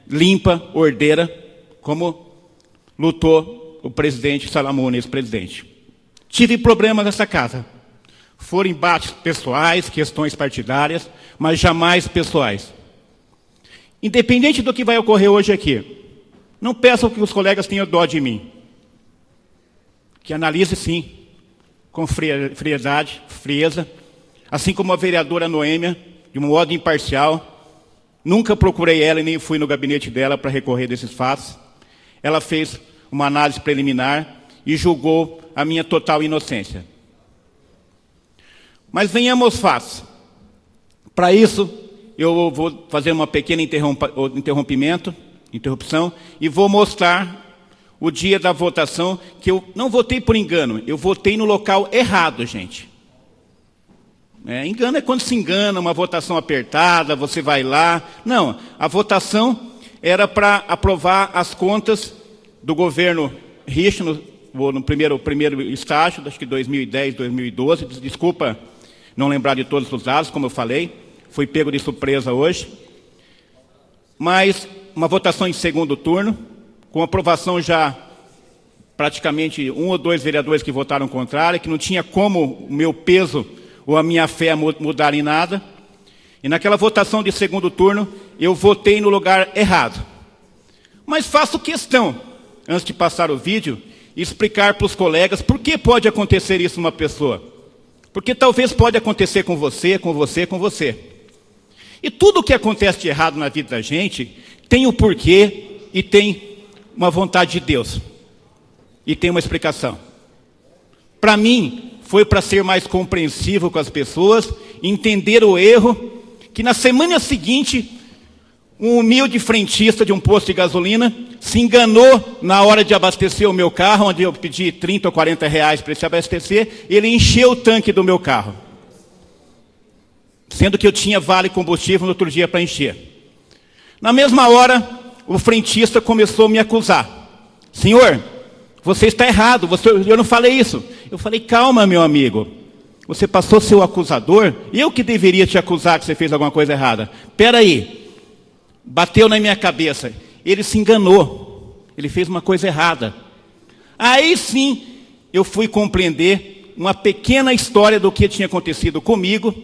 Speaker 8: limpa, ordeira, como lutou o presidente Salamone, ex-presidente. Tive problemas nessa casa. Foram embates pessoais, questões partidárias, mas jamais pessoais. Independente do que vai ocorrer hoje aqui, não peçam que os colegas tenham dó de mim. Que analise, sim, com frieza, assim como a vereadora Noêmia, de um modo imparcial. Nunca procurei ela e nem fui no gabinete dela para recorrer desses fatos. Ela fez uma análise preliminar e julgou a minha total inocência. Mas venhamos aos fatos. Para isso, eu vou fazer uma pequena interrupção, e vou mostrar o dia da votação, que eu não votei por engano, eu votei no local errado, gente. Engano é quando se engana, uma votação apertada, você vai lá. Não, a votação era para aprovar as contas do governo Richner, vou no primeiro estágio, acho que 2010, 2012, desculpa não lembrar de todos os dados, como eu falei, fui pego de surpresa hoje. Mas uma votação em segundo turno, com aprovação já praticamente 1 ou 2 vereadores que votaram contrário, que não tinha como o meu peso ou a minha fé mudar em nada. E naquela votação de segundo turno, eu votei no lugar errado. Mas faço questão, antes de passar o vídeo, explicar para os colegas por que pode acontecer isso numa pessoa. Porque talvez pode acontecer com você, com você, com você. E tudo o que acontece de errado na vida da gente tem um porquê e tem uma vontade de Deus. E tem uma explicação. Para mim, foi para ser mais compreensivo com as pessoas, entender o erro, que na semana seguinte, um humilde frentista de um posto de gasolina se enganou na hora de abastecer o meu carro, onde eu pedi 30 ou 40 reais para ele se abastecer, ele encheu o tanque do meu carro. Sendo que eu tinha vale combustível no outro dia para encher. Na mesma hora, o frentista começou a me acusar. Senhor, você está errado, eu não falei isso. Eu falei, calma, meu amigo. Você passou a ser o acusador, eu que deveria te acusar que você fez alguma coisa errada. Espera aí. Bateu na minha cabeça. Ele se enganou. Ele fez uma coisa errada. Aí sim, eu fui compreender uma pequena história do que tinha acontecido comigo,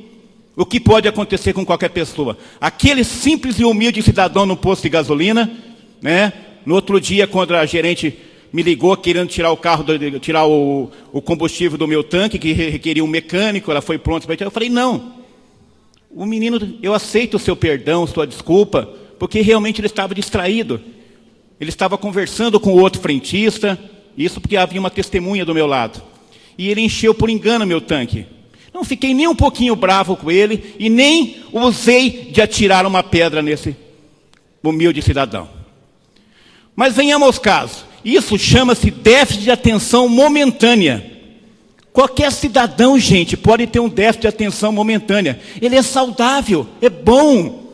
Speaker 8: o que pode acontecer com qualquer pessoa. Aquele simples e humilde cidadão no posto de gasolina, né? No outro dia, quando a gerente me ligou querendo tirar o carro, tirar o combustível do meu tanque, que requeria um mecânico, ela foi pronta para tirar. Eu falei, não. O menino, eu aceito o seu perdão, sua desculpa, porque realmente ele estava distraído. Ele estava conversando com o outro frentista, isso porque havia uma testemunha do meu lado. E ele encheu por engano meu tanque. Não fiquei nem um pouquinho bravo com ele e nem usei de atirar uma pedra nesse humilde cidadão. Mas venhamos aos casos. Isso chama-se déficit de atenção momentânea. Qualquer cidadão, gente, pode ter um déficit de atenção momentânea. Ele é saudável, é bom.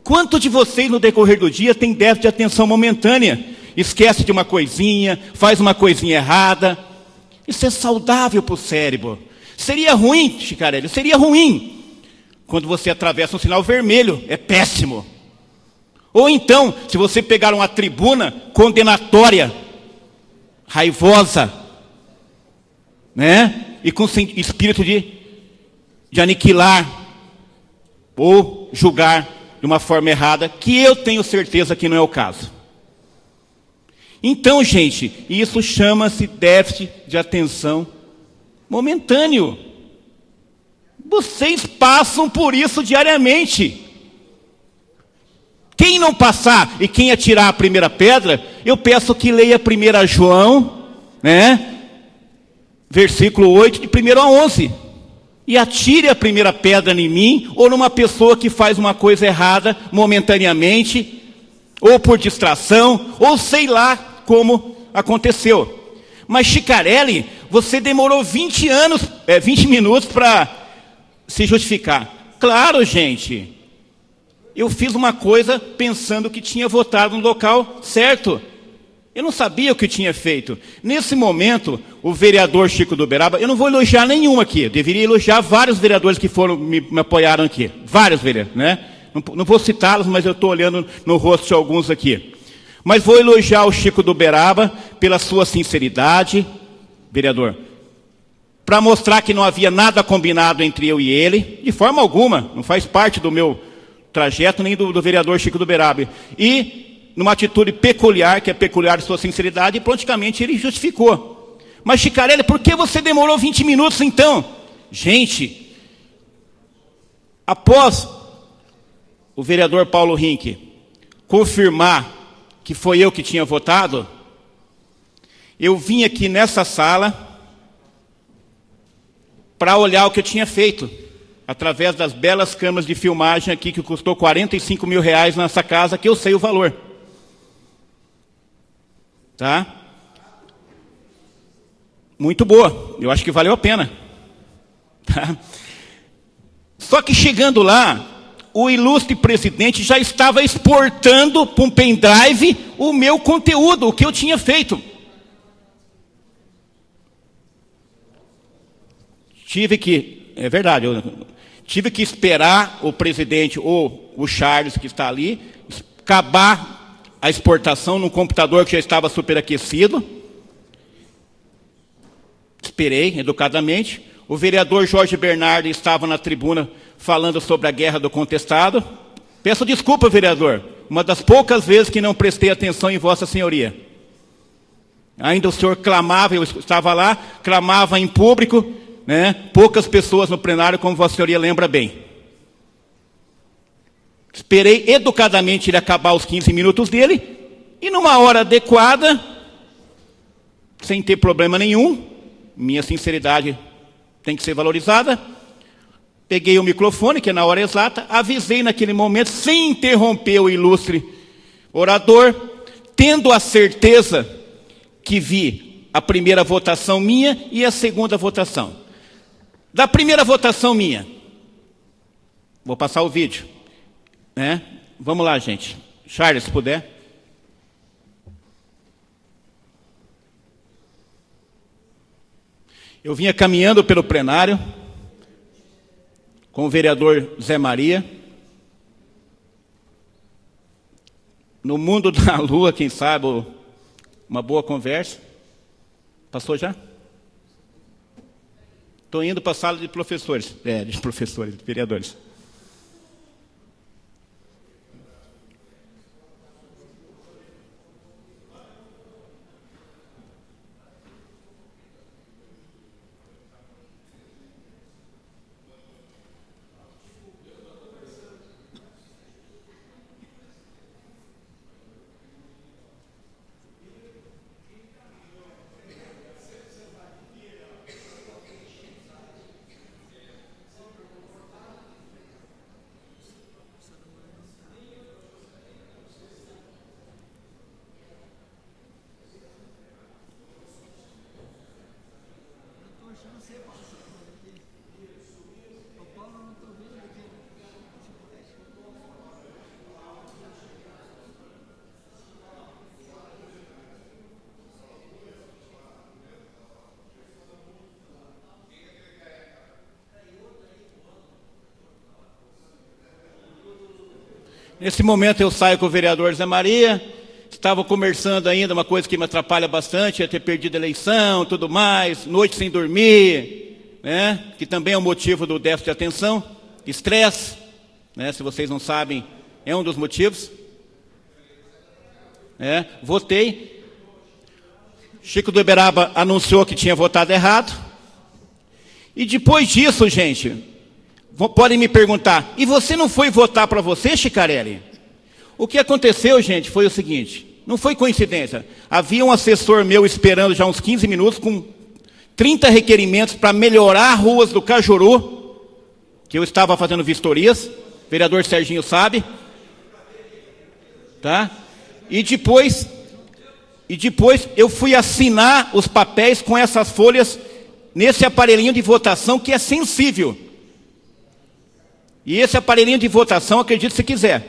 Speaker 8: Quantos de vocês no decorrer do dia tem déficit de atenção momentânea? Esquece de uma coisinha, faz uma coisinha errada. Isso é saudável para o cérebro. Seria ruim, Chicarelli, seria ruim quando você atravessa um sinal vermelho. É péssimo. Ou então, se você pegar uma tribuna condenatória, raivosa, né? E com espírito de aniquilar ou julgar de uma forma errada, que eu tenho certeza que não é o caso. Então, gente, isso chama-se déficit de atenção momentâneo. Vocês passam por isso diariamente. Quem não passar e quem atirar a primeira pedra, eu peço que leia 1 João, né? Versículo 8, de 1 a 11. E atire a primeira pedra em mim, ou numa pessoa que faz uma coisa errada momentaneamente, ou por distração, ou sei lá como aconteceu. Mas Chicarelli, você demorou 20 minutos para se justificar. Claro, gente. Eu fiz uma coisa pensando que tinha votado no local certo. Eu não sabia o que tinha feito. Nesse momento, o vereador Chico do Uberaba, eu não vou elogiar nenhum aqui, eu deveria elogiar vários vereadores que me apoiaram aqui. Vários vereadores, né? Não vou citá-los, mas eu estou olhando no rosto de alguns aqui. Mas vou elogiar o Chico do Uberaba pela sua sinceridade, vereador, para mostrar que não havia nada combinado entre eu e ele, de forma alguma, não faz parte do meu trajeto, nem do vereador Chico do Uberaba. E numa atitude peculiar, que é peculiar de sua sinceridade, e praticamente ele justificou. Mas Chicarelli, por que você demorou 20 minutos então? Gente, após o vereador Paulo Rink confirmar que foi eu que tinha votado, eu vim aqui nessa sala para olhar o que eu tinha feito, através das belas câmeras de filmagem aqui, que custou 45 mil reais nessa casa, que eu sei o valor. Tá? Muito boa, eu acho que valeu a pena. Tá? Só que chegando lá, o ilustre presidente já estava exportando para um pendrive o meu conteúdo, o que eu tinha feito. É verdade, eu tive que esperar o presidente ou o Charles, que está ali, acabar a exportação num computador que já estava superaquecido. Esperei educadamente. O vereador Jorge Bernardo estava na tribuna falando sobre a guerra do contestado. Peço desculpa, vereador, uma das poucas vezes que não prestei atenção em Vossa Senhoria. Ainda o senhor clamava, eu estava lá, clamava em público, né? Poucas pessoas no plenário, como Vossa Senhoria lembra bem. Esperei educadamente ele acabar os 15 minutos dele, e numa hora adequada, sem ter problema nenhum, minha sinceridade tem que ser valorizada, peguei o microfone, que é na hora exata, avisei naquele momento, sem interromper o ilustre orador, tendo a certeza que vi a primeira votação minha e a segunda votação. Da primeira votação minha, vou passar o vídeo, né? Vamos lá, gente. Charles, se puder. Eu vinha caminhando pelo plenário com o vereador Zé Maria. No mundo da lua, quem sabe, uma boa conversa. Passou já? Estou indo para a sala de professores. De vereadores. Nesse momento eu saio com o vereador Zé Maria, estava conversando ainda, uma coisa que me atrapalha bastante, é ter perdido a eleição, tudo mais, noite sem dormir, né? Que também é um motivo do déficit de atenção, estresse, né? Se vocês não sabem, é um dos motivos. Votei. Chico do Uberaba anunciou que tinha votado errado. E depois disso, gente, podem me perguntar, e você não foi votar para você, Chicarelli? O que aconteceu, gente, foi o seguinte, não foi coincidência. Havia um assessor meu esperando já uns 15 minutos com 30 requerimentos para melhorar ruas do Cajuru, que eu estava fazendo vistorias, o vereador Serginho sabe. Tá? E depois eu fui assinar os papéis com essas folhas nesse aparelhinho de votação que é sensível. E esse aparelhinho de votação, acredite se quiser,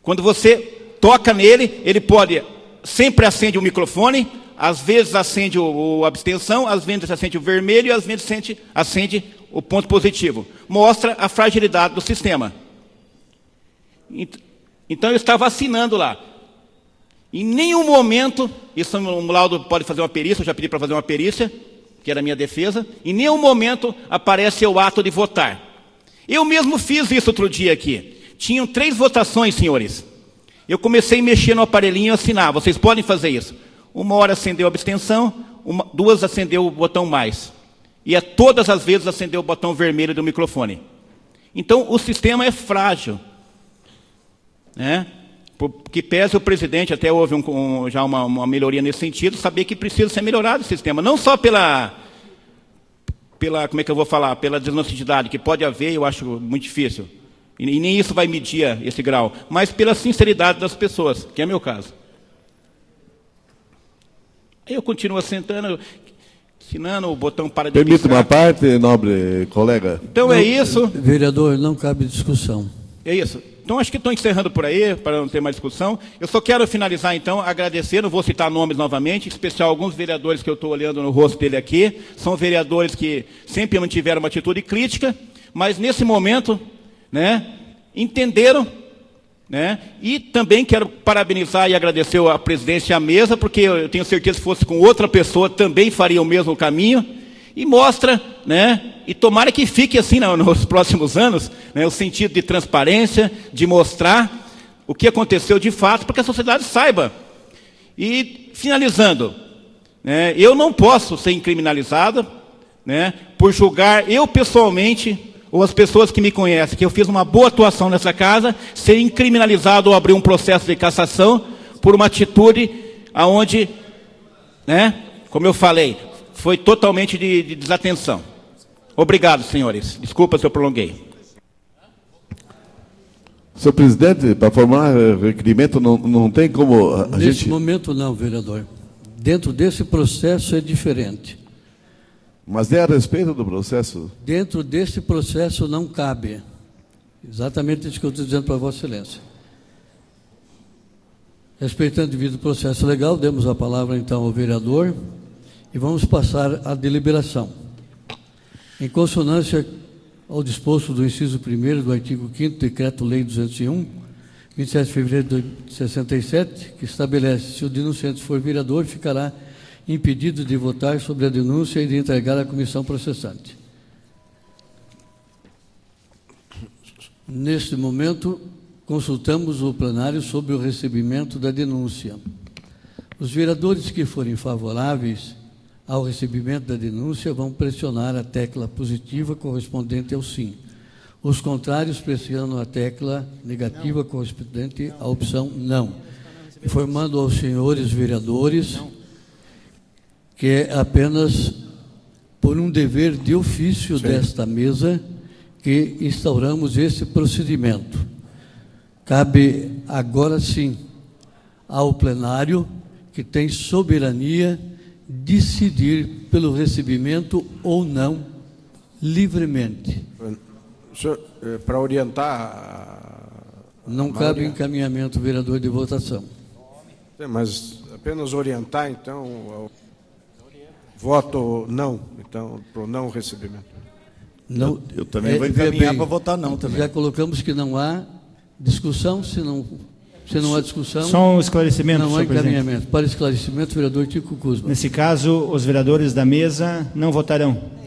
Speaker 8: quando você toca nele, ele pode, sempre acende o microfone, às vezes acende a abstenção, às vezes acende o vermelho e às vezes acende o ponto positivo. Mostra a fragilidade do sistema. Então eu estava assinando lá. Em nenhum momento, isso o laudo pode fazer uma perícia, eu já pedi para fazer uma perícia, que era a minha defesa, em nenhum momento aparece o ato de votar. Eu mesmo fiz isso outro dia aqui. Tinham 3 votações, senhores. Eu comecei a mexer no aparelhinho e assinar. Vocês podem fazer isso. Uma hora acendeu a abstenção, 2 acendeu o botão mais. E todas as vezes acendeu o botão vermelho do microfone. Então, o sistema é frágil. Né? Que pese o presidente, até houve já uma melhoria nesse sentido, saber que precisa ser melhorado o sistema. Não só pela, como é que eu vou falar, pela desonestidade, que pode haver, eu acho muito difícil. E nem isso vai medir esse grau, mas pela sinceridade das pessoas, que é meu caso. Aí eu continuo sentando, assinando o botão para de
Speaker 9: Permita uma parte, nobre colega.
Speaker 8: Então é isso.
Speaker 1: Vereador, não cabe discussão.
Speaker 8: É isso. Então, acho que estou encerrando por aí, para não ter mais discussão. Eu só quero finalizar, então, agradecendo, não vou citar nomes novamente, em especial alguns vereadores que eu estou olhando no rosto dele aqui, são vereadores que sempre mantiveram uma atitude crítica, mas nesse momento, né, entenderam, né, e também quero parabenizar e agradecer a presidência e a mesa, porque eu tenho certeza que se fosse com outra pessoa também faria o mesmo caminho, e mostra, né, e tomara que fique assim nos próximos anos, né, o sentido de transparência, de mostrar o que aconteceu de fato, para que a sociedade saiba. E, finalizando, né, eu não posso ser incriminalizado, né, por julgar eu pessoalmente, ou as pessoas que me conhecem, que eu fiz uma boa atuação nessa casa, ser incriminalizado ou abrir um processo de cassação por uma atitude aonde, né, como eu falei, foi totalmente de desatenção. Obrigado, senhores. Desculpa se eu prolonguei.
Speaker 9: Senhor presidente, para formular requerimento não tem como a gente...
Speaker 1: Nesse momento não, vereador. Dentro desse processo é diferente.
Speaker 9: Mas é a respeito do processo?
Speaker 1: Dentro desse processo não cabe. Exatamente isso que eu estou dizendo para Vossa Excelência. Respeitando o devido processo legal, demos a palavra então ao vereador e vamos passar à deliberação. Em consonância ao disposto do inciso 1º do artigo 5º Decreto-Lei 201, 27 de fevereiro de 67, que estabelece se o denunciante for vereador, ficará impedido de votar sobre a denúncia e de entregar à comissão processante. Neste momento, consultamos o plenário sobre o recebimento da denúncia. Os vereadores que forem favoráveis ao recebimento da denúncia vão pressionar a tecla positiva correspondente ao sim. Os contrários pressionam a tecla negativa correspondente à opção não. Informando aos senhores vereadores que é apenas por um dever de ofício desta mesa que instauramos esse procedimento. Cabe agora sim ao plenário, que tem soberania, decidir pelo recebimento ou não, livremente.
Speaker 10: Senhor, para orientar...
Speaker 1: Não cabe encaminhamento, vereador, de votação.
Speaker 10: Mas apenas orientar, então, voto não, então, para o não recebimento.
Speaker 1: Não,
Speaker 11: eu também vou encaminhar para votar não também.
Speaker 1: Já colocamos que não há discussão, se não há discussão...
Speaker 12: Só um esclarecimento,
Speaker 1: não há
Speaker 12: senhor presidente.
Speaker 1: encaminhamento. Para esclarecimento, vereador Tico Cusma.
Speaker 12: Nesse caso, os vereadores da mesa não votarão.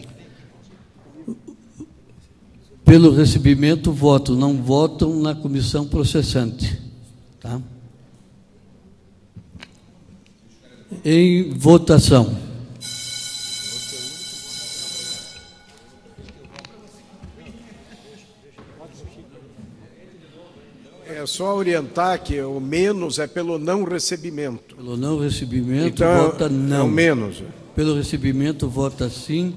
Speaker 1: Pelo recebimento, voto. Não votam na comissão processante. Tá? Em votação.
Speaker 10: É só orientar que o menos é pelo não recebimento.
Speaker 1: Pelo não recebimento,
Speaker 10: então,
Speaker 1: vota não.
Speaker 10: É o menos.
Speaker 1: Pelo recebimento, vota sim,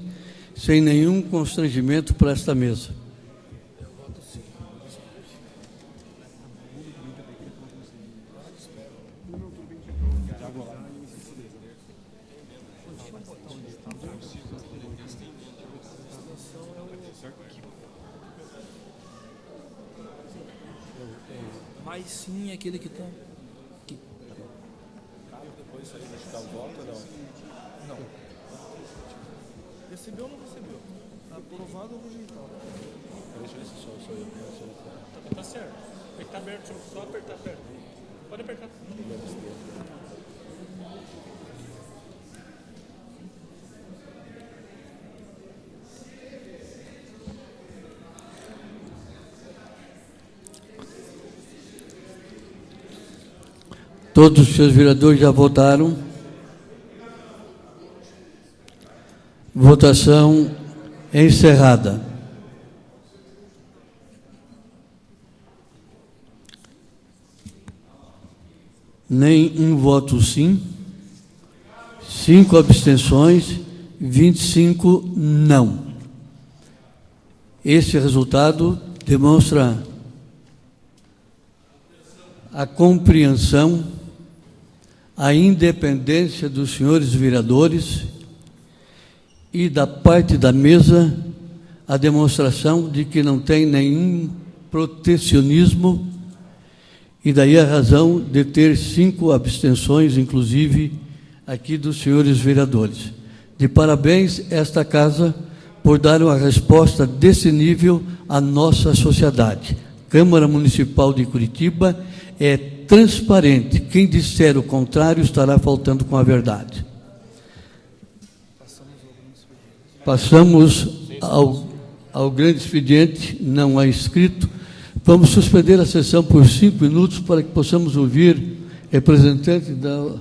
Speaker 1: sem nenhum constrangimento para esta mesa.
Speaker 4: Mas sim, aquele que está...
Speaker 11: Depois você vai o voto ou não?
Speaker 4: Não. Recebeu ou não recebeu? Aprovado ou rejeitado?
Speaker 11: Deixa eu ver se sou eu.
Speaker 4: Tá certo. Está aberto, só apertar perto. Pode apertar.
Speaker 1: Todos os seus vereadores já votaram. Votação encerrada. Nem um voto sim, 5 abstenções, 25 não. Esse resultado demonstra a compreensão, a independência dos senhores vereadores e da parte da mesa a demonstração de que não tem nenhum protecionismo E daí a razão de ter 5 abstenções, inclusive aqui dos senhores vereadores. De parabéns esta casa por dar uma resposta desse nível à nossa sociedade. Câmara Municipal de Curitiba é transparente. Quem disser o contrário estará faltando com a verdade. Passamos ao grande expediente, não há inscrito. Vamos suspender a sessão por 5 minutos para que possamos ouvir representante da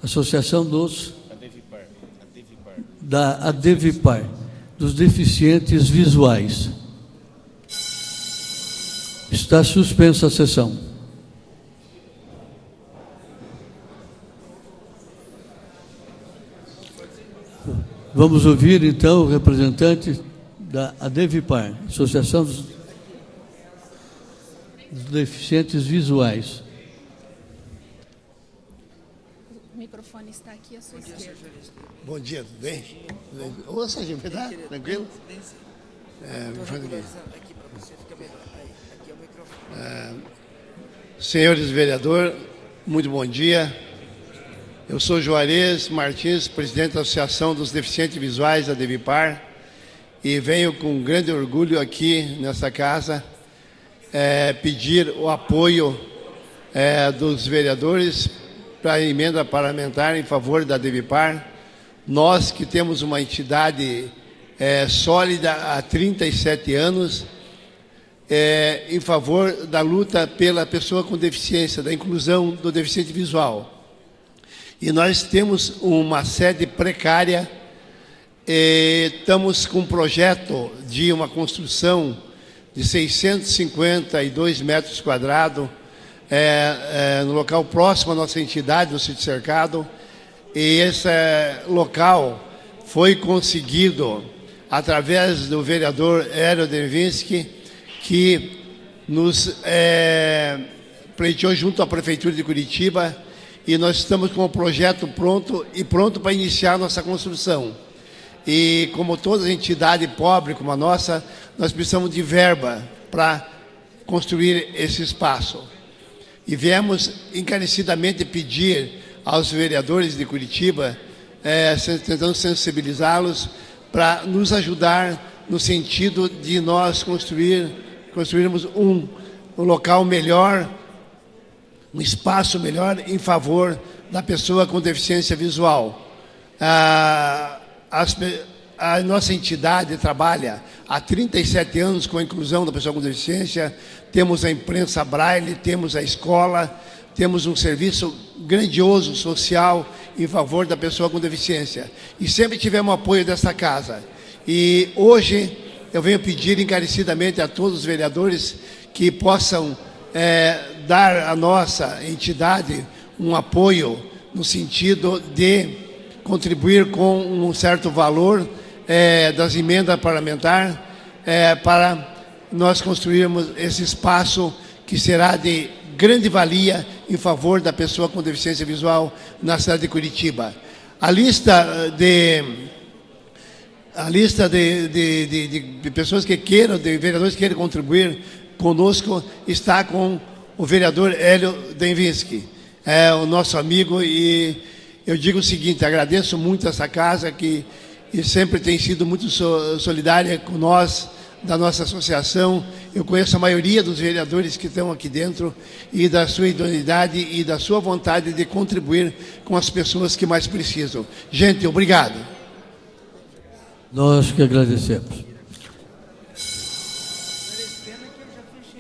Speaker 1: Associação da ADEVIPAR, dos deficientes visuais. Está suspensa a sessão. Vamos ouvir, então, o representante da ADEVIPAR, Associação dos Deficientes Visuais.
Speaker 13: O microfone está aqui à sua esquerda.
Speaker 14: Bom dia, tudo bem? Ô, Sérgio, tá? Tranquilo? Senhores vereadores, muito bom dia. Eu sou Juarez Martins, presidente da Associação dos Deficientes Visuais, da ADEVIPAR, e venho com grande orgulho aqui nessa casa pedir o apoio dos vereadores para a emenda parlamentar em favor da ADEVIPAR. Nós que temos uma entidade sólida há 37 anos, em favor da luta pela pessoa com deficiência, da inclusão do deficiente visual. E nós temos uma sede precária, estamos com um projeto de uma construção de 652 metros quadrados, no local próximo à nossa entidade, no sítio cercado, e esse local foi conseguido através do vereador Hélio Devinski, que nos pleiteou junto à Prefeitura de Curitiba, e nós estamos com o projeto pronto para iniciar a nossa construção. E como toda entidade pobre como a nossa, nós precisamos de verba para construir esse espaço. E viemos encarecidamente pedir aos vereadores de Curitiba, tentando sensibilizá-los para nos ajudar no sentido de nós construirmos um local melhor, um espaço melhor em favor da pessoa com deficiência visual. A nossa entidade trabalha há 37 anos com a inclusão da pessoa com deficiência, temos a imprensa braille, temos a escola, temos um serviço grandioso social em favor da pessoa com deficiência. E sempre tivemos o apoio dessa casa. E hoje eu venho pedir encarecidamente a todos os vereadores que possam dar à nossa entidade um apoio no sentido de contribuir com um certo valor das emendas parlamentares para nós construirmos esse espaço que será de grande valia em favor da pessoa com deficiência visual na cidade de Curitiba. A lista de pessoas que queiram, de vereadores que queiram contribuir conosco, está com o vereador Hélio Devinski, o nosso amigo, e eu digo o seguinte: agradeço muito essa casa que sempre tem sido muito solidária com nós, da nossa associação. Eu conheço a maioria dos vereadores que estão aqui dentro e da sua idoneidade e da sua vontade de contribuir com as pessoas que mais precisam. Gente, obrigado.
Speaker 1: Nós que agradecemos.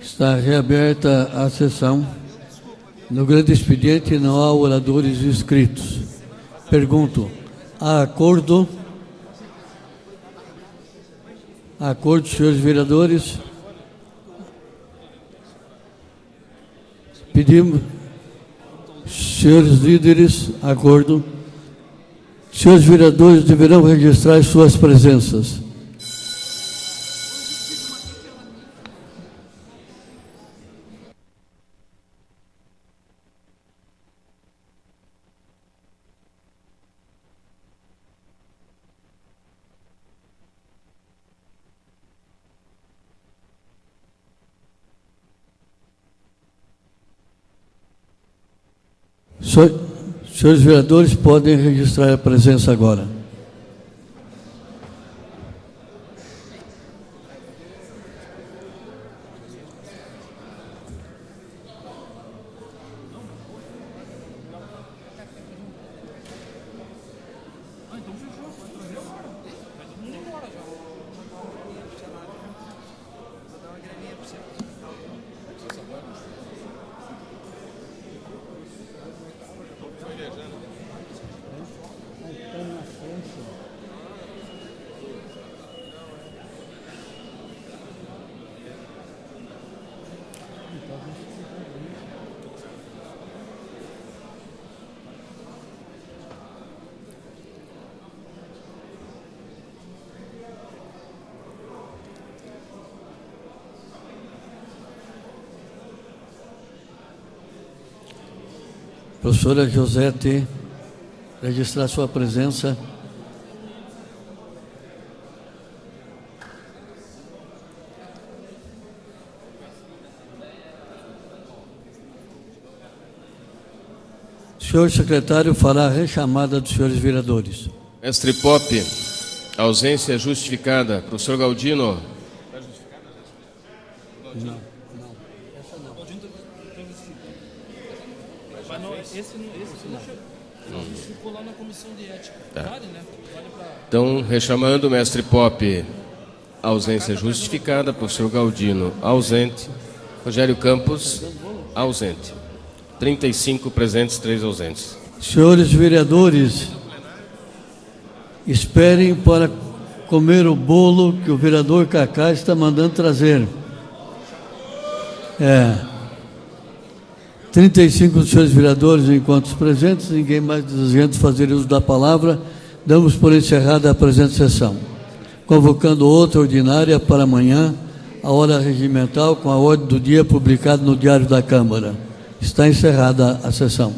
Speaker 1: Está reaberta a sessão. No grande expediente não há oradores inscritos. Pergunto, há acordo? Há acordo, senhores vereadores? Pedimos, senhores líderes, acordo. Senhores vereadores deverão registrar suas presenças. Senhores vereadores, podem registrar a presença agora. Professora Josete, registrar sua presença. O senhor secretário fará a rechamada dos senhores vereadores.
Speaker 3: Mestre Pop, ausência justificada. Professor Galdino.
Speaker 1: Não.
Speaker 4: Esse não ficou lá na comissão de ética.
Speaker 3: Tá.
Speaker 4: Vale, né? Vale pra...
Speaker 3: Então, rechamando, mestre Pop, ausência justificada. Professor Galdino, ausente. Rogério Campos, ausente. 35 presentes, 3 ausentes.
Speaker 1: Senhores vereadores, esperem para comer o bolo que o vereador Cacá está mandando trazer. 35 dos senhores vereadores, enquanto presentes, ninguém mais desejando fazer uso da palavra, damos por encerrada a presente sessão. Convocando outra ordinária para amanhã, a hora regimental, com a ordem do dia publicada no Diário da Câmara. Está encerrada a sessão.